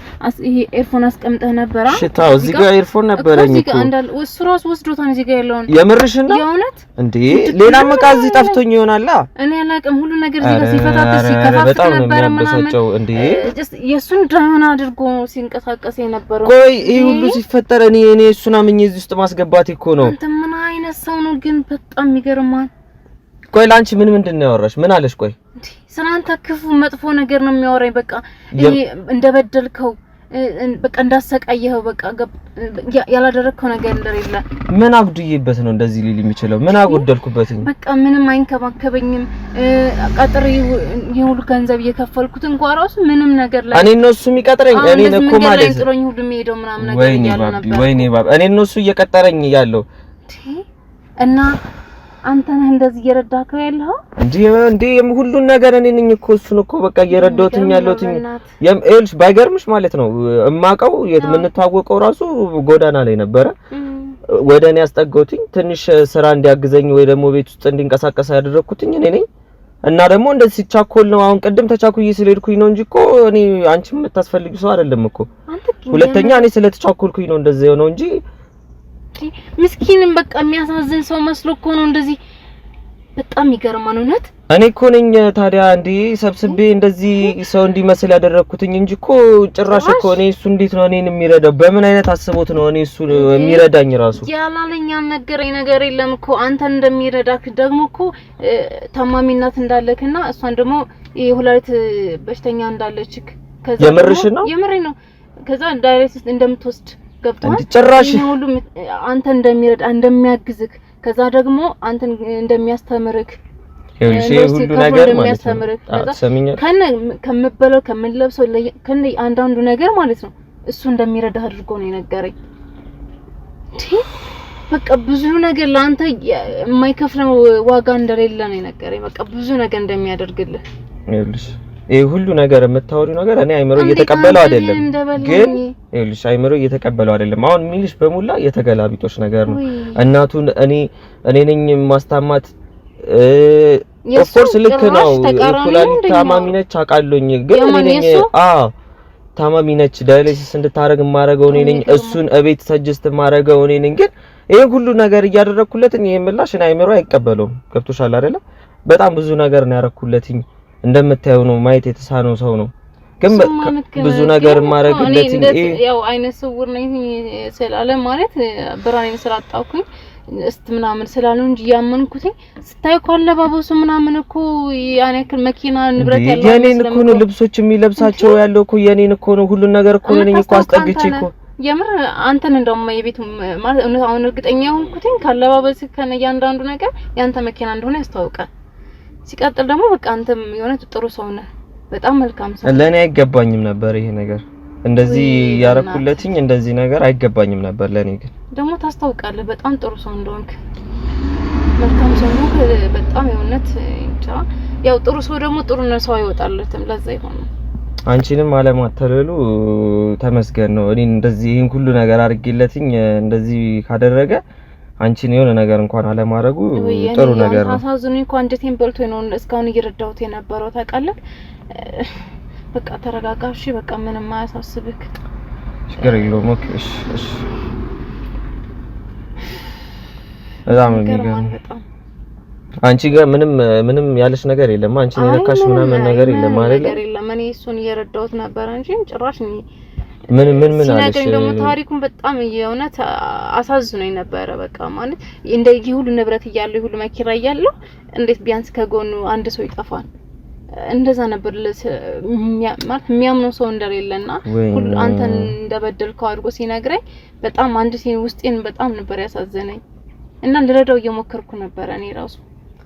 Speaker 1: ይሄ ኤርፎን አስቀምጠህ ነበር።
Speaker 2: ሽታው እዚህ ጋር ኤርፎን ነበረኝ እኮ
Speaker 1: እሱ ራሱ ወስዶታል እዚህ ጋር ያለውን።
Speaker 2: የምርሽን ነው?
Speaker 1: የእውነት
Speaker 2: እንዴ ሌላ እቃ እዚህ ጠፍቶኝ ይሆናል።
Speaker 1: እኔ አላውቅም። ሁሉ ነገር እዚህ ጋር ሲፈታተሽ ሲከፋፍት ነበር ምናምን
Speaker 2: እንዴ
Speaker 1: የሱን ድራማ አድርጎ ሲንቀሳቀስ የነበረው።
Speaker 2: ቆይ ይሄ ሁሉ ሲፈጠር እኔ እሱን አምኜ እዚህ ውስጥ ማስገባት እኮ ነው።
Speaker 1: አንተ ምን አይነት ሰው ነው ግን በጣም ይገርማል።
Speaker 2: ቆይ ላንቺ ምንድን ነው ያወራሽ? ምን አለሽ? ቆይ
Speaker 1: ስላንተ ክፉ መጥፎ ነገር ነው የሚያወራኝ። በቃ ይሄ እንደበደልከው በቃ እንዳሰቃየኸው በቃ ያላደረከው ነገር እንደሌለ።
Speaker 2: ምን አጉድዬበት ነው እንደዚህ ሊል የሚችለው? ምን አጎደልኩበትኝ?
Speaker 1: በቃ ምንም አይንከባከበኝም። ቀጥሬ የሁሉ ገንዘብ እየከፈልኩት እንኳን ራሱ ምንም ነገር ላይ
Speaker 2: እኔ ነው እሱ የሚቀጥረኝ። እኔ ነው እኮ ማለት ነው
Speaker 1: ጥሮኝ ሁሉ የሚሄደው ምናምን ነገር እያለ ነበር።
Speaker 2: ወይኔ ባብ እኔ ነው እሱ እየቀጠረኝ ያለው
Speaker 1: እና አንተ ነህ እንደዚህ እየረዳከው ያለው
Speaker 2: እንዴ ሁሉን ነገር እኔ ነኝ እኮ እሱን እኮ በቃ እየረዳሁትኝ ያለሁትኝ። ኤልሽ ባይገርምሽ ማለት ነው እማቀው የምንታወቀው ራሱ ጎዳና ላይ ነበረ። ወደ እኔ ያስጠጋሁትኝ ትንሽ ስራ እንዲያግዘኝ ወይ ደግሞ ቤት ውስጥ እንዲንቀሳቀስ ያደረኩትኝ እኔ ነኝ። እና ደግሞ እንደዚህ ሲቻኮል ነው አሁን ቅድም ተቻኩዬ ስለሄድኩኝ ነው እንጂ እኮ እኔ አንቺም የምታስፈልጊው ሰው አይደለም እኮ። ሁለተኛ እኔ ስለተቻኮልኩኝ ነው እንደዚህ የሆነው እንጂ
Speaker 1: ምስኪንም በቃ የሚያሳዝን ሰው መስሎ እኮ ነው እንደዚህ። በጣም ይገርማል እውነት።
Speaker 2: እኔ እኮ ነኝ ታዲያ እንዴ ሰብስቤ እንደዚህ ሰው እንዲመስል ያደረኩትኝ እንጂ እኮ ጭራሽ እኮ እኔ እሱ እንዴት ነው እኔን የሚረዳው? በምን አይነት አስቦት ነው እኔ እሱ የሚረዳኝ? ራሱ
Speaker 1: ያላለኝ ያልነገረኝ ነገር የለም እኮ አንተን እንደሚረዳክ ደግሞ እኮ ታማሚነት እንዳለክና እሷን ደግሞ የሁለት በሽተኛ እንዳለችክ ከዛ
Speaker 2: የምርሽ ነው?
Speaker 1: የምሬ ነው። ከዛ ዳይሬክት እንደምትወስድ ገብቷል።
Speaker 2: ጭራሽ
Speaker 1: ሁሉ አንተ እንደሚረዳ እንደሚያግዝክ ከዛ ደግሞ አንተን እንደሚያስተምርክ
Speaker 2: ሁሉ ነገር ማለት ነው
Speaker 1: ከምበለው ከምንለብሰው ከነ አንዳንዱ ነገር ማለት ነው እሱ እንደሚረዳ አድርጎ ነው የነገረኝ። በቃ ብዙ ነገር ለአንተ የማይከፍለው ዋጋ እንደሌለ ነው የነገረኝ። በቃ ብዙ ነገር እንደሚያደርግልህ
Speaker 2: ይኸውልሽ ይሄ ሁሉ ነገር የምታወሪው ነገር እኔ አይምሮ እየተቀበለው አይደለም። ግን ይኸውልሽ አይምሮ እየተቀበለው አይደለም። አሁን ሚልሽ በሙላ የተገላቢጦሽ ነገር ነው። እናቱን እኔ ነኝ ማስታማት ኦፍኮርስ ልክ ነው። ኩላሊት ታማሚ ነች አውቃለሁኝ። ግን እኔ ነኝ ታማሚ ነች ዳያሊሲስ እንድታረግ ማረገው እኔ ነኝ። እሱን እቤት ሰጀስት ማረገው እኔ ነኝ። ግን ይሄ ሁሉ ነገር እያደረኩለት እኔ የምላሽ እኔ አይምሮ አይቀበለውም። ገብቶሻል አይደለ? በጣም ብዙ ነገር ነው ያረኩለትኝ። እንደምታየው ነው ማየት የተሳነው ሰው ነው። ግን ብዙ ነገር ማረግለት
Speaker 1: ያው አይነ ስውር ነኝ ስላለ ማለት ብራኔን ስላጣኩኝ እስት ምናምን ስላለው እንጂ ያመንኩት ስታይ ኮለባበሱ ምናምን እኮ ያን ያክል መኪና ንብረት ያለው
Speaker 2: የኔን እኮ ነው ልብሶች የሚለብሳቸው ያለው እኮ የኔን እኮ ነው ሁሉ ነገር እኮ ነኝ እኮ አስጠግቼ እኮ
Speaker 1: የምር አንተን እንደውም የቤቱ ማለት አሁን እርግጠኛ ሆንኩት ካለባበስ ከነ ያንዳንዱ ነገር ያንተ መኪና እንደሆነ ያስተዋውቃል። ሲቀጥል ደግሞ በቃ አንተም የሆነ ጥሩ ሰው ነህ፣ በጣም መልካም ሰው።
Speaker 4: ለኔ አይገባኝም ነበር ይሄ ነገር እንደዚህ ያረኩለትኝ እንደዚህ ነገር አይገባኝም ነበር። ለኔ ግን
Speaker 1: ደግሞ ታስታውቃለህ በጣም ጥሩ ሰው እንደሆንክ፣ መልካም ሰው ነው በጣም የእውነት እንጃ። ያው ጥሩ ሰው ደግሞ ጥሩ ነው ሰው አይወጣለትም፣ ለዛ ይሆን
Speaker 4: አንቺንም አለማተለሉ ተመስገን ነው። እኔ እንደዚህ ይሄን ሁሉ ነገር አድርጌለትኝ እንደዚህ ካደረገ አንቺን የሆነ ነገር እንኳን አለማረጉ ጥሩ ነገር ነው።
Speaker 1: አሳዝኑኝ እንኳን አንጀቴን በልቶኝ ነው እስካሁን እየረዳሁት የነበረው ታውቃለህ። በቃ ተረጋጋ እሺ፣ በቃ ምንም አያሳስብክ። ችግር
Speaker 4: የለውም። ኦኬ እሺ እሺ። በጣም የሚገርም አንቺ ጋር ምንም ያለሽ ነገር የለም። አንቺ የነካሽ ምናምን ነገር የለም አይደል?
Speaker 1: ነገር የለም። እኔ እሱን እየረዳሁት ነበር እንጂ ጭራሽ
Speaker 4: ምን
Speaker 1: አለሽ? ደግሞ ታሪኩን በጣም የእውነት አሳዝኖኝ ነበረ። በቃ ማለት እንደዚህ ሁሉ ንብረት እያለው ሁሉ መኪና እያለው እንዴት ቢያንስ ከጎኑ አንድ ሰው ይጠፋል? እንደዛ ነበር ማለት የሚያምነው ሰው እንደሌለና ሁሉ አንተን እንደበደልከው አድርጎ ሲነግረኝ በጣም አንድ ሲን ውስጤን በጣም ነበር ያሳዘነኝ እና ልረዳው እየሞከርኩ ነበር እኔ ራሱ።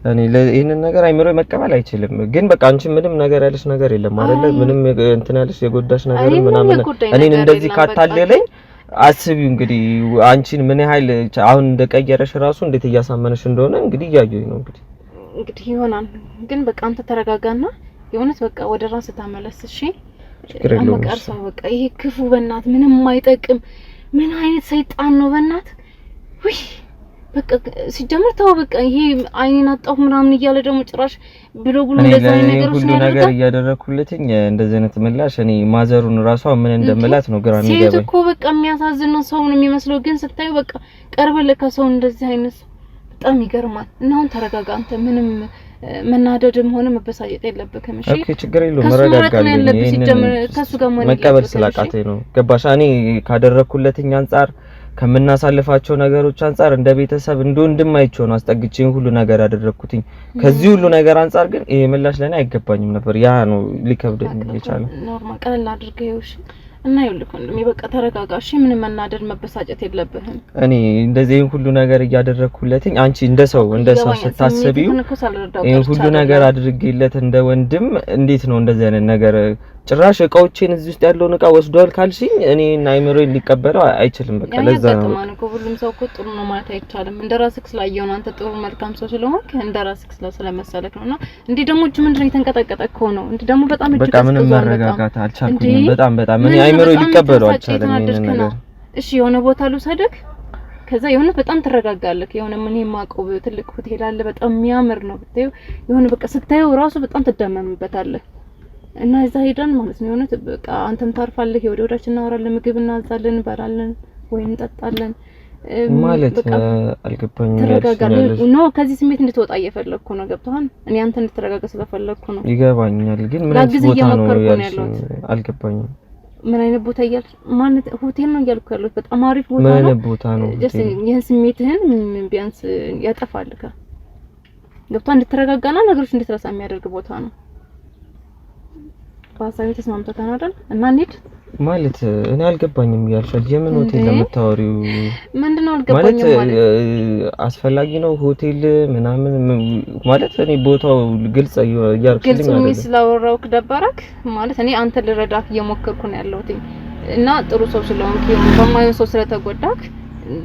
Speaker 4: እኔ ይሄንን ነገር አይምሮ መቀበል አይችልም። ግን በቃ አንቺ ምንም ነገር ያለሽ ነገር የለም አይደለ? ምንም እንትን ያለሽ የጎዳሽ ነገር ምናምን እኔን እንደዚህ ካታለለኝ አስቢው እንግዲህ አንቺን ምን ያህል አሁን እንደቀየረሽ ራሱ እንዴት እያሳመነሽ እንደሆነ እንግዲህ እያየሁኝ ነው። እንግዲህ
Speaker 1: ይሆናል። ግን በቃ አንተ ተረጋጋና የእውነት በቃ ወደ ራስህ ተመለስ እሺ። አመቀርሰው በቃ ይሄ ክፉ በእናት ምንም የማይጠቅም ምን አይነት ሰይጣን ነው በእናት ውይ በቃ ሲጀምር ተው በቃ ይሄ አይኔን አጣሁ ምናምን እያለ ደግሞ ጭራሽ ብሎ እንደዛ አይነት ነገሮች ነው ነገር
Speaker 4: እያደረኩልትኝ እንደዚህ አይነት ምላሽ እኔ ማዘሩን ራሷ ምን እንደምላት ነው ግራ የሚገባኝ።
Speaker 1: ሴት እኮ በቃ የሚያሳዝን ነው ሰው ነው የሚመስለው፣ ግን ስታዩ በቃ ቀርበለ ከሰው እንደዚህ አይነት በጣም ይገርማል። እና አሁን ተረጋጋ አንተ ምንም መናደድም ሆነ መበሳጨት የለብህም እሺ።
Speaker 4: ኦኬ ችግር የለውም መረጋጋለሁ።
Speaker 1: ከሱ ጋር ምን
Speaker 4: መቀበል ስላቃተኝ ነው ገባሽ? እኔ ካደረኩለትኝ አንፃር ከምናሳልፋቸው ነገሮች አንፃር እንደ ቤተሰብ እንደ ወንድም አይቼው ነው አስጠግቼኝ ሁሉ ነገር ያደረኩትኝ። ከዚህ ሁሉ ነገር አንፃር ግን ይሄ ምላሽ ለኔ አይገባኝም ነበር። ያ ነው ሊከብደኝ የቻለው።
Speaker 1: ኖርማል ቀለል አድርገው እሺ። እና ይልኩ እንደም በቃ ተረጋጋ እሺ። ምንም መናደድ መበሳጨት የለብህም።
Speaker 4: እኔ እንደዚህ ሁሉ ነገር እያደረኩለትኝ አንቺ እንደ ሰው ስታስቢው ይሄን ሁሉ ነገር አድርጌለት እንደ ወንድም እንዴት ነው እንደዚህ አይነት ነገር ጭራሽ እቃዎቼን እዚህ ውስጥ ያለውን እቃ ወስዷል ካልሽኝ እኔ አይምሮዬን ሊቀበለው አይችልም። በቃ ለዛ ነው
Speaker 1: ሁሉም ሰው እኮ ጥሩ ነው ማለት አይቻልም። እንደራስክ ስላየው ነው አንተ ጥሩ መልካም ሰው ስለሆንክ እንደራስክ ስለመሰለክ ነውና እንዴ ደግሞ እጅ ምንድነው የተንቀጠቀጠ እኮ ነው እንዴ ደግሞ በጣም እጅ
Speaker 4: በቃ ምንም መረጋጋት አልቻልኩኝም። በጣም እኔ አይምሮዬ ሊቀበለው አልቻለም ይሄን ነገር።
Speaker 1: እሺ የሆነ ቦታ ልውሰድክ ከዛ የሆነ በጣም ትረጋጋለህ። የሆነ ምን የማቀው ትልቅ ሆቴል አለ በጣም የሚያምር ነው ብታዩ የሆነ በቃ ስታየው ራሱ በጣም ትደመምበታለህ። እና እዛ ሄደን ማለት ነው የሆነ በቃ አንተም ታርፋለህ፣ ወደ ወዳችን እናወራለን፣ ምግብ እናዛለን፣ እንበላለን ወይ እንጠጣለን
Speaker 4: ማለት አልገባኝም።
Speaker 1: ተረጋጋለህ ነው ከዚህ ስሜት እንድትወጣ እየፈለኩ ነው ገብቶሃል? እኔ አንተ እንድትረጋጋ ስለፈለኩ ነው።
Speaker 4: ይገባኛል ግን ምን አይነት ቦታ ነው ያልኩት አልገባኝም።
Speaker 1: ምን አይነት ቦታ እያልኩ ማለት ሆቴል ነው እያልኩ ያለሁት በጣም አሪፍ ቦታ ነው።
Speaker 4: ምን አይነት ቦታ ነው?
Speaker 1: ይሄን ስሜትህን ቢያንስ ያጠፋልካ ገብቶሃል? እንድትረጋጋና ነገሮች እንድትረሳ የሚያደርግ ቦታ ነው። ፓሳዊ ተስማምተናል አይደል? እና እንሂድ
Speaker 4: ማለት እኔ አልገባኝም እያልሻል። የምን ሆቴል ለምታወሪው
Speaker 1: ምንድነው አልገባኝም ማለት
Speaker 4: አስፈላጊ ነው ሆቴል ምናምን ማለት እኔ ቦታው ግልጽ እያልኩልኝ አይደል?
Speaker 1: ግልጽ ስላወራውክ ደበረክ ማለት እኔ አንተ ልረዳክ እየሞከርኩ ነው ያለሁት እና ጥሩ ሰው ስለሆንክ በማይሆን ሰው ስለተጎዳክ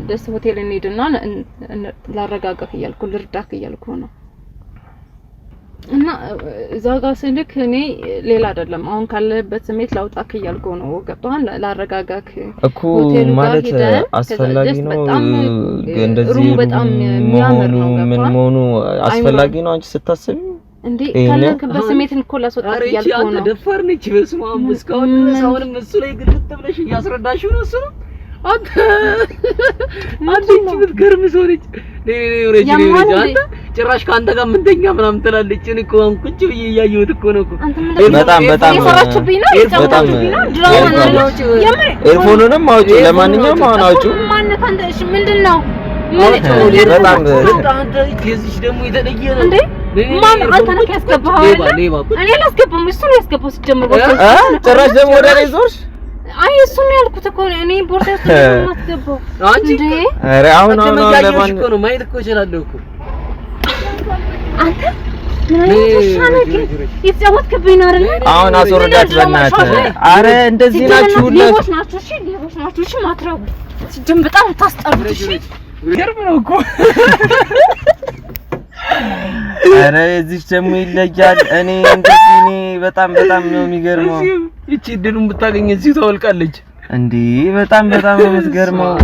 Speaker 1: ደስ ሆቴል እንሂድና ላረጋጋክ እያልኩ ልርዳክ እያልኩ ነው። እና እዛ ጋር ስልክ እኔ ሌላ አይደለም አሁን ካለበት ስሜት ላውጣክ እያልኩ ነው ገብቶሃል? ላረጋጋክ
Speaker 4: እኮ ማለት አስፈላጊ ነው እንደዚህ
Speaker 1: በጣም የሚያምር ነው
Speaker 4: ምን መሆኑ አስፈላጊ ነው አንቺ ስታስቢ
Speaker 1: እንዴ ካለክበት ስሜትን እኮ ላስወጣክ እያልኩ ነው።
Speaker 3: አንተ ደፋር ነች በስመ አብ እስካሁን ድረስ አሁንም እሱ ላይ ግልጥ ብለሽ እያስረዳሽው ነው እሱ ነው አንተ ብትገርም ሰው ነች። አንተ ጭራሽ ካንተ ጋር ምንተኛ ምናምን ትላለች። እኔ እኮ አሁን ቁጭ ብዬ እያየሁት እኮ ነው እኮ
Speaker 4: በጣም
Speaker 1: የሰራችብኝ ነው ድራማ ነው።
Speaker 4: ኤርፎኑንም አውጪ፣ ለማንኛውም አሁን አውጪ።
Speaker 1: ማንነት አንተ እሺ ምንድነው?
Speaker 4: በጣም
Speaker 3: አንተ ከዚህ ደግሞ የተለየ ነው
Speaker 1: እንዴ? ማን አንተ ነው ያስገባው አይደል? እኔ ላስገባም እሱ ነው ያስገባው ሲጀምር
Speaker 4: ጭራሽ ደግሞ ወደ እኔ ዞርሽ።
Speaker 1: አይ እሱ ነው ያልኩት እኮ እኔ ቦርሳ ውስጥ ነው ማስገባው
Speaker 3: አንቺ።
Speaker 4: ኧረ አሁን ለማን
Speaker 3: እኮ ነው ማየት እኮ እችላለሁ እኮ
Speaker 1: አንተ
Speaker 4: አሁን አስወርዳት በእናትህ። አረ እንደዚህ ናችሁ
Speaker 1: ሌቦች ናችሁ። እሺ ሌቦች ናችሁ። እሺ ማትረቡ ሲጀም በጣም ታስጠሩት። እሺ
Speaker 2: ገርም ነው እኮ።
Speaker 4: አረ እዚህ ደግሞ ይለያል። እኔ በጣም ነው የሚገርመው።
Speaker 2: እቺ ድሉን ብታገኝ እዚህ ተወልቃለች
Speaker 4: እንዴ! በጣም ነው የምትገርመው።